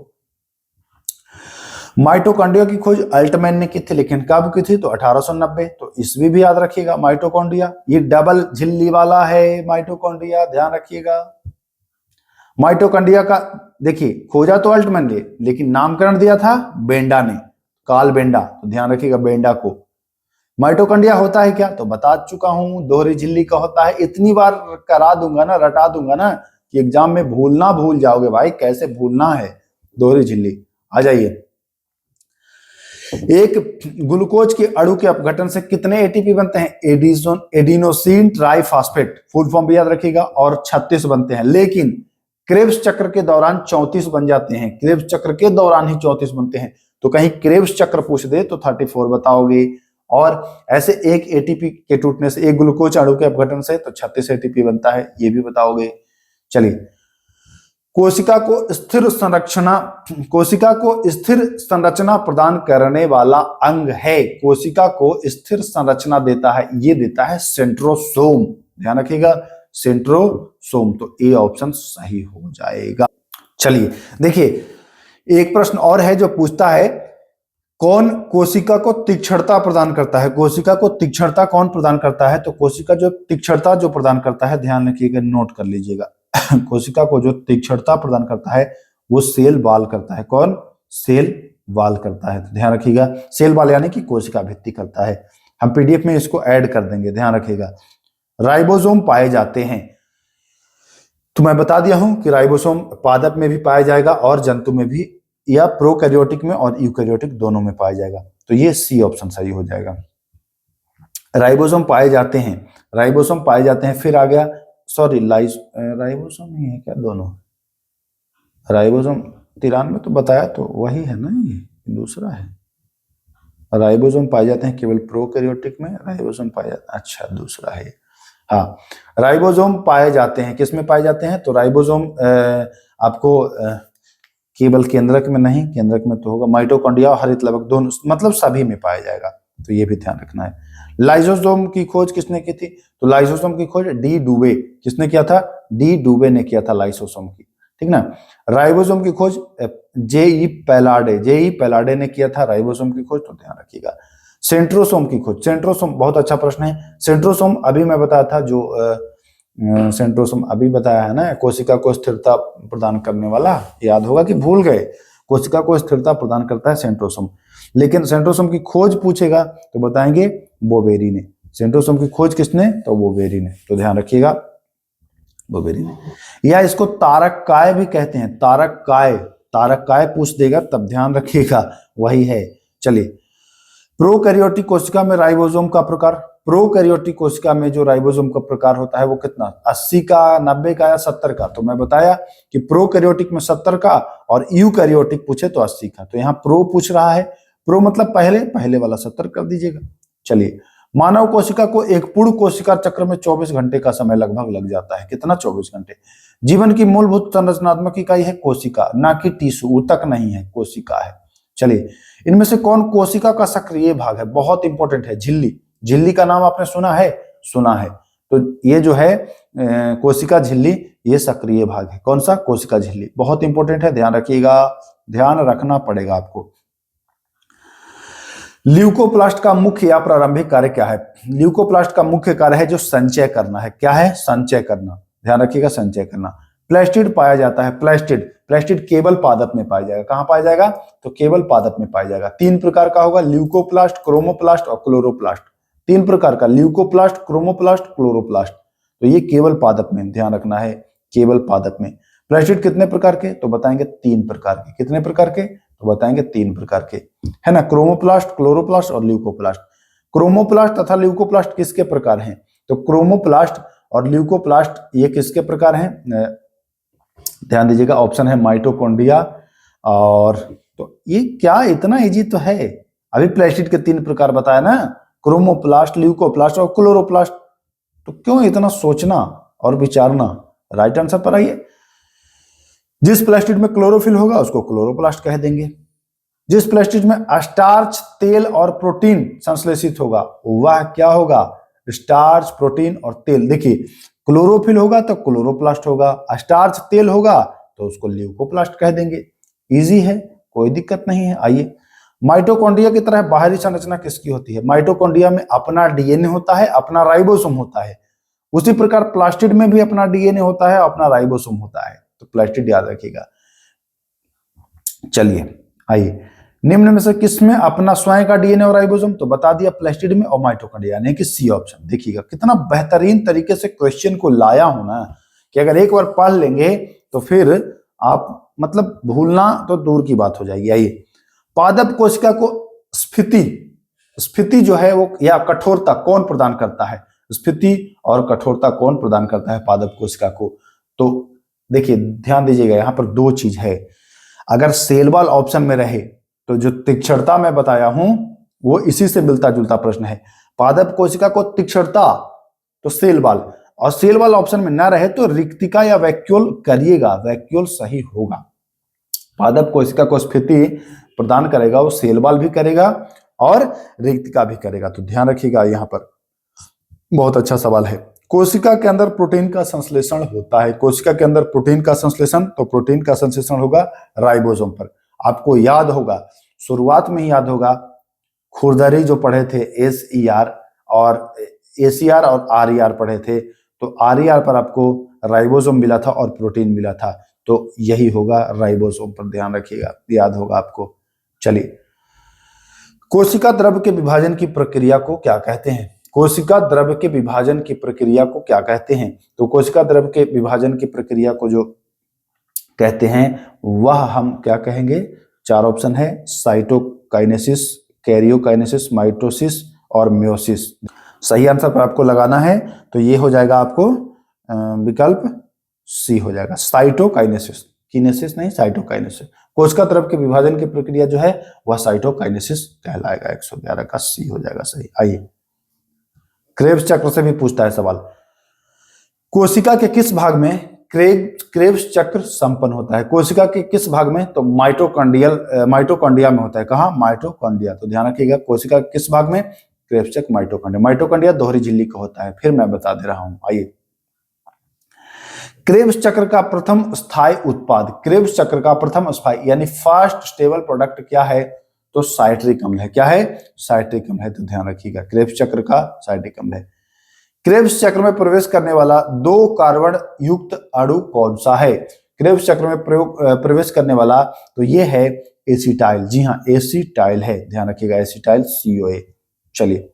माइटोकॉन्ड्रिया की खोज अल्टमैन ने की थी, लेकिन कब की थी? तो 1890। तो ईस्वी भी याद रखिएगा। माइटोकॉन्ड्रिया ये डबल झिल्ली वाला है माइटोकॉन्ड्रिया, ध्यान रखिएगा। माइटोकॉन्ड्रिया का देखिए, खोजा तो अल्टमैन ने, लेकिन नामकरण दिया था बेंडा ने, कार्ल बेंडा, तो ध्यान रखिएगा बेंडा को। माइटोकॉन्ड्रिया होता है क्या? तो बता चुका हूं, दोहरी झिल्ली का होता है। इतनी बार करा दूंगा ना, रटा दूंगा ना कि एग्जाम में भूल जाओगे भाई, कैसे भूलना है दोहरी झिल्ली। आ जाइए, एक ग्लूकोज के अणु के अपघटन से कितने एटीपी बनते हैं? एडिनोसिन ट्राइफॉस्फेट, फुल फॉर्म भी याद रखिएगा, और 36 बनते हैं, लेकिन क्रेब्स चक्र के दौरान 34 बन जाते हैं। क्रेब्स चक्र के दौरान ही 34 बनते हैं, तो कहीं क्रेब्स चक्र पूछ दे तो 34 बताओगे। और ऐसे एक एटीपी के टूटने से, एक ग्लूकोज अणु के अपघटन से तो 36 एटीपी बनता है, ये भी बताओगे। चलिए, कोशिका को स्थिर संरचना प्रदान करने वाला अंग है, कोशिका को स्थिर संरचना देता है, ये देता है सेंट्रोसोम, ध्यान रखिएगा, सेंट्रोसोम। तो ए ऑप्शन सही हो जाएगा। चलिए देखिए, एक प्रश्न और है जो पूछता है, कौन कोशिका को तीक्ष्णता प्रदान करता है? कोशिका को तीक्ष्णता कौन प्रदान करता है? तो कोशिका जो तीक्ष्णता जो प्रदान करता है, ध्यान रखिएगा, नोट कर लीजिएगा। कोशिका को जो तीक्ष्णता प्रदान करता है वो सेल वॉल करता है। कौन? सेल वॉल करता है, तो ध्यान रखिएगा, सेल वॉल यानी कि कोशिका भित्ति करता है। हम पीडीएफ में इसको ऐड कर देंगे, ध्यान रखिएगा। राइबोसोम पाए जाते हैं, तो मैं बता दिया हूं कि राइबोसोम पादप में भी पाया जाएगा और जंतु में भी, या प्रोकैरियोटिक में और यूकैरियोटिक दोनों में पाया जाएगा, तो ये सी ऑप्शन सही हो जाएगा। राइबोसोम पाए जाते हैं, राइबोसोम पाए जाते हैं, फिर आ गया, सॉरी राइबोसोम ही है क्या? दोनों राइबोसोम 93 में तो बताया, तो वही है ना, ये दूसरा है। राइबोसोम पाए जाते हैं केवल प्रोकैरियोटिक में, राइबोसोम पाए जाते हैं, अच्छा दूसरा है। हाँ, राइबोसोम पाए जाते हैं, किस में पाए जाते हैं? तो राइबोसोम आपको केवल केंद्रक में नहीं, केंद्रक में तो होगा, माइटोकॉन्ड्रिया और हरित लवक दोनों, मतलब सभी में पाया जाएगा, तो ये भी ध्यान रखना है। लाइसोसोम की खोज किसने की थी? तो लाइसोसोम की खोज डी डुबे, किसने किया था? डी डुबे ने किया था लाइसोसोम की, ठीक ना। राइबोसोम की खोज जेई पैलार्डे ने किया था राइबोसोम की खोज, तो ध्यान रखिएगा। सेंट्रोसोम की खोज, सेंट्रोसोम बहुत अच्छा प्रश्न है। सेंट्रोसोम अभी मैं बताया था, जो सेंट्रोसोम अभी बताया है ना, कोशिका को स्थिरता प्रदान करने वाला, याद होगा कि भूल गए? कोशिका को स्थिरता प्रदान करता है सेंट्रोसोम, लेकिन सेंट्रोसोम की खोज पूछेगा तो बताएंगे बोवेरी ने। सेंट्रोसोम की खोज किसने? तो बोवेरी ने, तो ध्यान रखिएगा, बोवेरी ने। या इसको तारक काय भी कहते हैं, तारक काय पूछ देगा तब ध्यान रखिएगा, वही है। चलिए, प्रोकैरियोटिक कोशिका में राइबोसोम का प्रकार, प्रोकैरियोटिक कोशिका में जो राइबोसोम का प्रकार होता है वो कितना? 80 का, 90 का या 70 का? तो मैं बताया कि प्रोकैरियोटिक में 70 का और यूकैरियोटिक पूछे तो 80 का, तो यहाँ प्रो पूछ रहा है, प्रो मतलब पहले वाला 70 कर दीजिएगा। चलिए, मानव कोशिका को एक पूर्ण कोशिका चक्र में 24 घंटे का समय लगभग लग जाता है, कितना? 24 घंटे। जीवन की मूलभूत संरचनात्मक इकाई है कोशिका, ना कि टिश्यू, तक नहीं है, कोशिका है। चलिए, इनमें से कौन कोशिका का सक्रिय भाग है? बहुत इंपॉर्टेंट है, झिल्ली। झिल्ली का नाम आपने सुना है? सुना है। तो ये जो है, कोशिका झिल्ली ये सक्रिय भाग है। कौन सा? कोशिका झिल्ली। बहुत इंपॉर्टेंट है, ध्यान रखिएगा, ध्यान रखना पड़ेगा आपको। ल्यूकोप्लास्ट का मुख्य या प्रारंभिक कार्य क्या है? ल्यूकोप्लास्ट का मुख्य कार्य है जो संचय करना है। क्या है? संचय करना। ध्यान रखिएगा, संचय करना। प्लास्टिड पाया जाता है, प्लास्टिड केवल पादप में पाया जाएगा। कहां पाया जाएगा? तो केवल पादप में पाया जाएगा। 3 प्रकार का होगा, ल्यूकोप्लास्ट, क्रोमोप्लास्ट और क्लोरोप्लास्ट। 3 प्रकार का, ल्यूकोप्लास्ट, क्रोमोप्लास्ट, क्लोरोप्लास्ट। तो ये केवल पादप में, ध्यान रखना है, केवल पादप में। प्लास्टिड कितने प्रकार के? तो बताएंगे 3 प्रकार के। कितने प्रकार के? तो बताएंगे 3 प्रकार के, है ना, क्रोमोप्लास्ट, क्लोरोप्लास्ट और ल्यूकोप्लास्ट। क्रोमोप्लास्ट तथा ल्यूकोप्लास्ट किसके प्रकार हैं? तो क्रोमोप्लास्ट और ल्यूकोप्लास्ट ये किसके प्रकार हैं? ध्यान दीजिएगा, ऑप्शन है माइटोकॉन्ड्रिया। और तो ये क्या इतना इजी तो है, अभी प्लास्टिड के 3 प्रकार बताया ना, क्रोमोप्लास्ट, ल्यूकोप्लास्ट और क्लोरोप्लास्ट। तो क्यों इतना सोचना और विचारना? राइट आंसर पर आइए। जिस प्लास्टिड में क्लोरोफिल होगा उसको क्लोरोप्लास्ट कह देंगे। जिस प्लास्टिड में स्टार्च, तेल और प्रोटीन संश्लेषित होगा वह क्या होगा? स्टार्च, प्रोटीन और तेल। देखिए, क्लोरोफिल होगा तो क्लोरोप्लास्ट होगा, स्टार्च, तेल होगा तो उसको ल्यूकोप्लास्ट कह देंगे। इजी है, कोई दिक्कत नहीं है। आइए, माइटोकॉन्ड्रिया की तरह बाहरी संरचना किसकी होती है? माइटोकॉन्ड्रिया में अपना डीएनए होता है, अपना राइबोसोम होता है। उसी प्रकार प्लास्टिड में भी अपना डीएनए होता है, अपना राइबोसोम होता है। तो प्लास्टिड याद रखिएगा। चलिए आइए, निम्न में से किसमें अपना स्वयं का डीएनए और राइबोसोम? तो बता दिया, प्लास्टिड में और माइटोकॉन्ड्रिया, यानी कि सी ऑप्शन। देखिएगा कितना बेहतरीन तरीके से क्वेश्चन को लाया हूं ना, कि अगर एक बार पढ़ लेंगे तो फिर आप मतलब भूलना तो दूर की बात हो जाएगी। आइए, पादप कोशिका को स्फीति जो है वो या कठोरता कौन प्रदान करता है? स्फीति और कठोरता कौन प्रदान करता है पादप कोशिका को? तो देखिए, ध्यान दीजिएगा, यहां पर 2 चीज है। अगर सेल वॉल ऑप्शन में रहे तो जो तीक्ष्णता मैं बताया हूं वो इसी से मिलता जुलता प्रश्न है। पादप कोशिका को तीक्ष्णता तो सेल वॉल, और सेल वॉल ऑप्शन में ना रहे तो रिक्तिका या वैक्यूल करिएगा, वैक्यूल सही होगा। पादप कोशिका को स्फीति प्रदान करेगा वो सेल वॉल भी करेगा और रिक्तिका भी करेगा। तो ध्यान रखिएगा, यहां पर बहुत अच्छा सवाल है। कोशिका के अंदर प्रोटीन का संश्लेषण होता है। कोशिका के अंदर प्रोटीन का संश्लेषण, तो प्रोटीन का संश्लेषण होगा राइबोसोम पर। आपको याद होगा, शुरुआत में ही याद होगा, खुरदरी जो पढ़े थे एसईआर और एसीआर और आरईआर पढ़े थे, तो आरईआर पर आपको राइबोसोम मिला था और प्रोटीन मिला था, तो यही होगा राइबोसोम पर, ध्यान रखिएगा, याद होगा आपको। चलिए, कोशिका द्रव्य के विभाजन की प्रक्रिया को क्या कहते हैं? कोशिका द्रव्य के विभाजन की प्रक्रिया को क्या कहते हैं? तो कोशिका द्रव्य के विभाजन की प्रक्रिया को जो कहते हैं वह हम क्या कहेंगे? 4 ऑप्शन है, साइटोकाइनेसिस, कैरियोकाइनेसिस, माइटोसिस और मियोसिस। सही आंसर पर आपको लगाना है तो ये हो जाएगा आपको विकल्प सी हो जाएगा, साइटोकाइनेसिस। किनेसिस नहीं, साइटोकाइनेसिस। कोशिका द्रव्य के विभाजन की प्रक्रिया जो है वह साइटोकाइनेसिस कहलाएगा। 111 का सी हो जाएगा सही। आइए, क्रेब्स चक्र से भी पूछता है सवाल। कोशिका के किस भाग में क्रेब्स चक्र संपन्न होता है? कोशिका के किस भाग में? तो माइटोकॉन्ड्रिया में होता है। कहां? माइटोकॉन्ड्रिया। तो ध्यान रखिएगा, कोशिका के किस भाग में? क्रेब्स चक्र, माइटोकॉन्ड्रिया। माइटोकॉन्ड्रिया दोहरी झिल्ली का होता है, फिर मैं बता दे रहा हूं। आइए, क्रेब्स चक्र का प्रथम स्थायी उत्पाद, क्रेब्स चक्र का प्रथम स्थायी यानी फर्स्ट स्टेबल प्रोडक्ट क्या है? तो साइट्रिक अम्ल है। क्या है? साइट्रिक अम्ल है। तो ध्यान रखिएगा, क्रेब्स चक्र का साइट्रिक अम्ल है। क्रेब्स चक्र में प्रवेश करने वाला 2 कार्बन युक्त अणु कौन सा है? क्रेब्स चक्र में प्रवेश करने वाला तो ये है एसिटाइल। जी हाँ, एसिटाइल है, ध्यान रखिएगा, एसिटाइल COA। चलिए,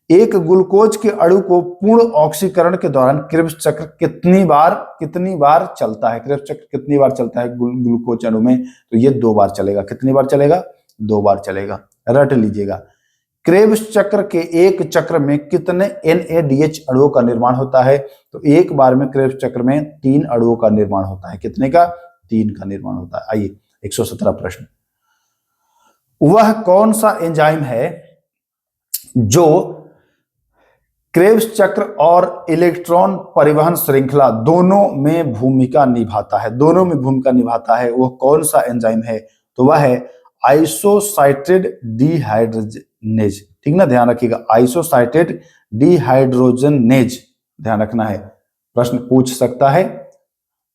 एक ग्लूकोज के अणु को पूर्ण ऑक्सीकरण के दौरान क्रेब्स चक्र कितनी बार चलता है? क्रेब्स चक्र कितनी बार चलता है ग्लूकोज अणु में? तो ये 2 बार चलेगा। कितनी बार चलेगा? 2 बार चलेगा। रट लीजिएगा। क्रेब्स चक्र के एक चक्र में कितने NADH अणुओं का निर्माण होता है? तो एक बार में क्रेब्स चक्र में 3 अणुओं का निर्माण होता है। कितने का? 3 का निर्माण होता है। आइए, 117 प्रश्न। वह कौन सा एंजाइम है जो क्रेब्स चक्र और इलेक्ट्रॉन परिवहन श्रृंखला दोनों में भूमिका निभाता है? दोनों में भूमिका निभाता है, वह कौन सा एंजाइम है? तो वह है आइसोसाइटेट डिहाइड्रोजनेज। ठीक ना, ध्यान रखिएगा, आइसोसाइटेट डिहाइड्रोजनेज, ध्यान रखना है। प्रश्न पूछ सकता है,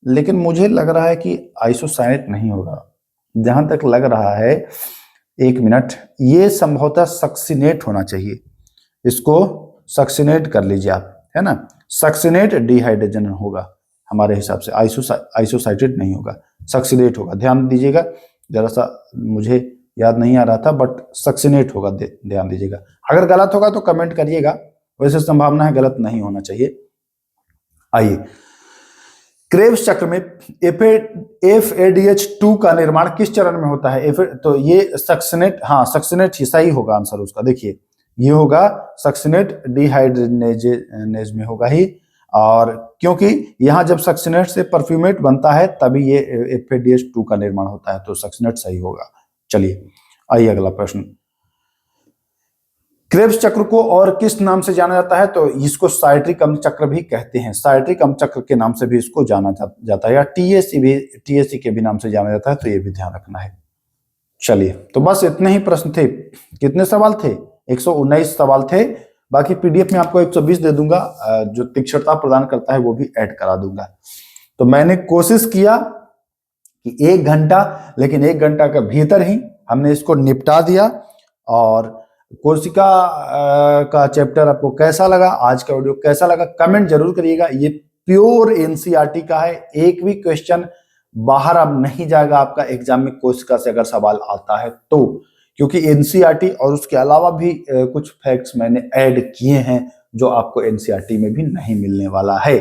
लेकिन मुझे लग रहा है कि आइसोसाइनेट नहीं होगा। जहां तक लग रहा है, 1 मिनट, ये संभवतः सक्सिनेट होना चाहिए। इसको सक्सिनेट कर लीजिए आप, है ना। सक्सिनेट डिहाइड्रोजन होगा हमारे हिसाब से, आइसोसाइटेट नहीं होगा, सक्सिनेट होगा। ध्यान दीजिएगा, जरा सा मुझे याद नहीं आ रहा था, बट सक्सिनेट होगा, ध्यान दीजिएगा। अगर गलत होगा तो कमेंट करिएगा, वैसे संभावना है गलत नहीं होना चाहिए। आइए, क्रेब्स चक्र में FADH2 का निर्माण किस चरण में होता है? तो ये सक्सिनेट, हाँ सक्सिनेट ही सही होगा आंसर उसका। देखिए ये होगा सक्सिनेट डिहाइड्रोजनेज में होगा ही, और क्योंकि यहां जब सक्सिनेट से परफ्यूमेट बनता है तभी ये FADH2 का निर्माण होता है, तो सक्सिनेट सही होगा। चलिए आइए अगला प्रश्न। क्रेब्स चक्र को और किस नाम से जाना जाता है? तो इसको साइट्रिक अम्ल चक्र भी कहते हैं, साइट्रिक अम्ल चक्र के नाम से भी इसको जाना जाता है, या TAC के भी नाम से जाना जाता है, तो ये भी ध्यान रखना है। चलिए, तो बस इतने ही प्रश्न थे। कितने सवाल थे? 119 सवाल थे। बाकी PDF में आपको 120 दे दूंगा, जो तीक्ष्णता प्रदान करता है वो भी ऐड करा दूंगा। तो मैंने कोशिश किया कि 1 घंटा, लेकिन 1 घंटा के भीतर ही हमने इसको निपटा दिया। और कोशिका का चैप्टर आपको कैसा लगा, आज का वीडियो कैसा लगा, कमेंट जरूर करिएगा। ये प्योर NCERT का है, एक भी क्वेश्चन बाहर अब नहीं जाएगा आपका एग्जाम में कोशिका से अगर सवाल आता है तो, क्योंकि NCERT और उसके अलावा भी कुछ फैक्ट्स मैंने ऐड किए हैं जो आपको NCERT में भी नहीं मिलने वाला है।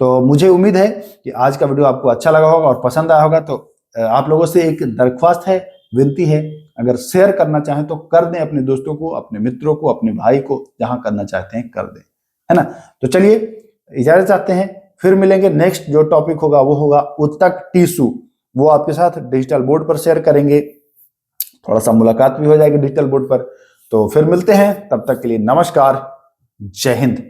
तो मुझे उम्मीद है कि आज का वीडियो आपको अच्छा लगा होगा और पसंद आया होगा। तो आप लोगों से एक दरख्वास्त है, विनती है, अगर शेयर करना चाहें तो कर दें, अपने दोस्तों को, अपने मित्रों को, अपने भाई को, जहां करना चाहते हैं कर दें, है ना। तो चलिए इजाजत चाहते हैं, फिर मिलेंगे। नेक्स्ट जो टॉपिक होगा वो होगा उत्तक टिश्यू, वो आपके साथ डिजिटल बोर्ड पर शेयर करेंगे, थोड़ा सा मुलाकात भी हो जाएगी डिजिटल बोर्ड पर। तो फिर मिलते हैं, तब तक के लिए नमस्कार, जय हिंद।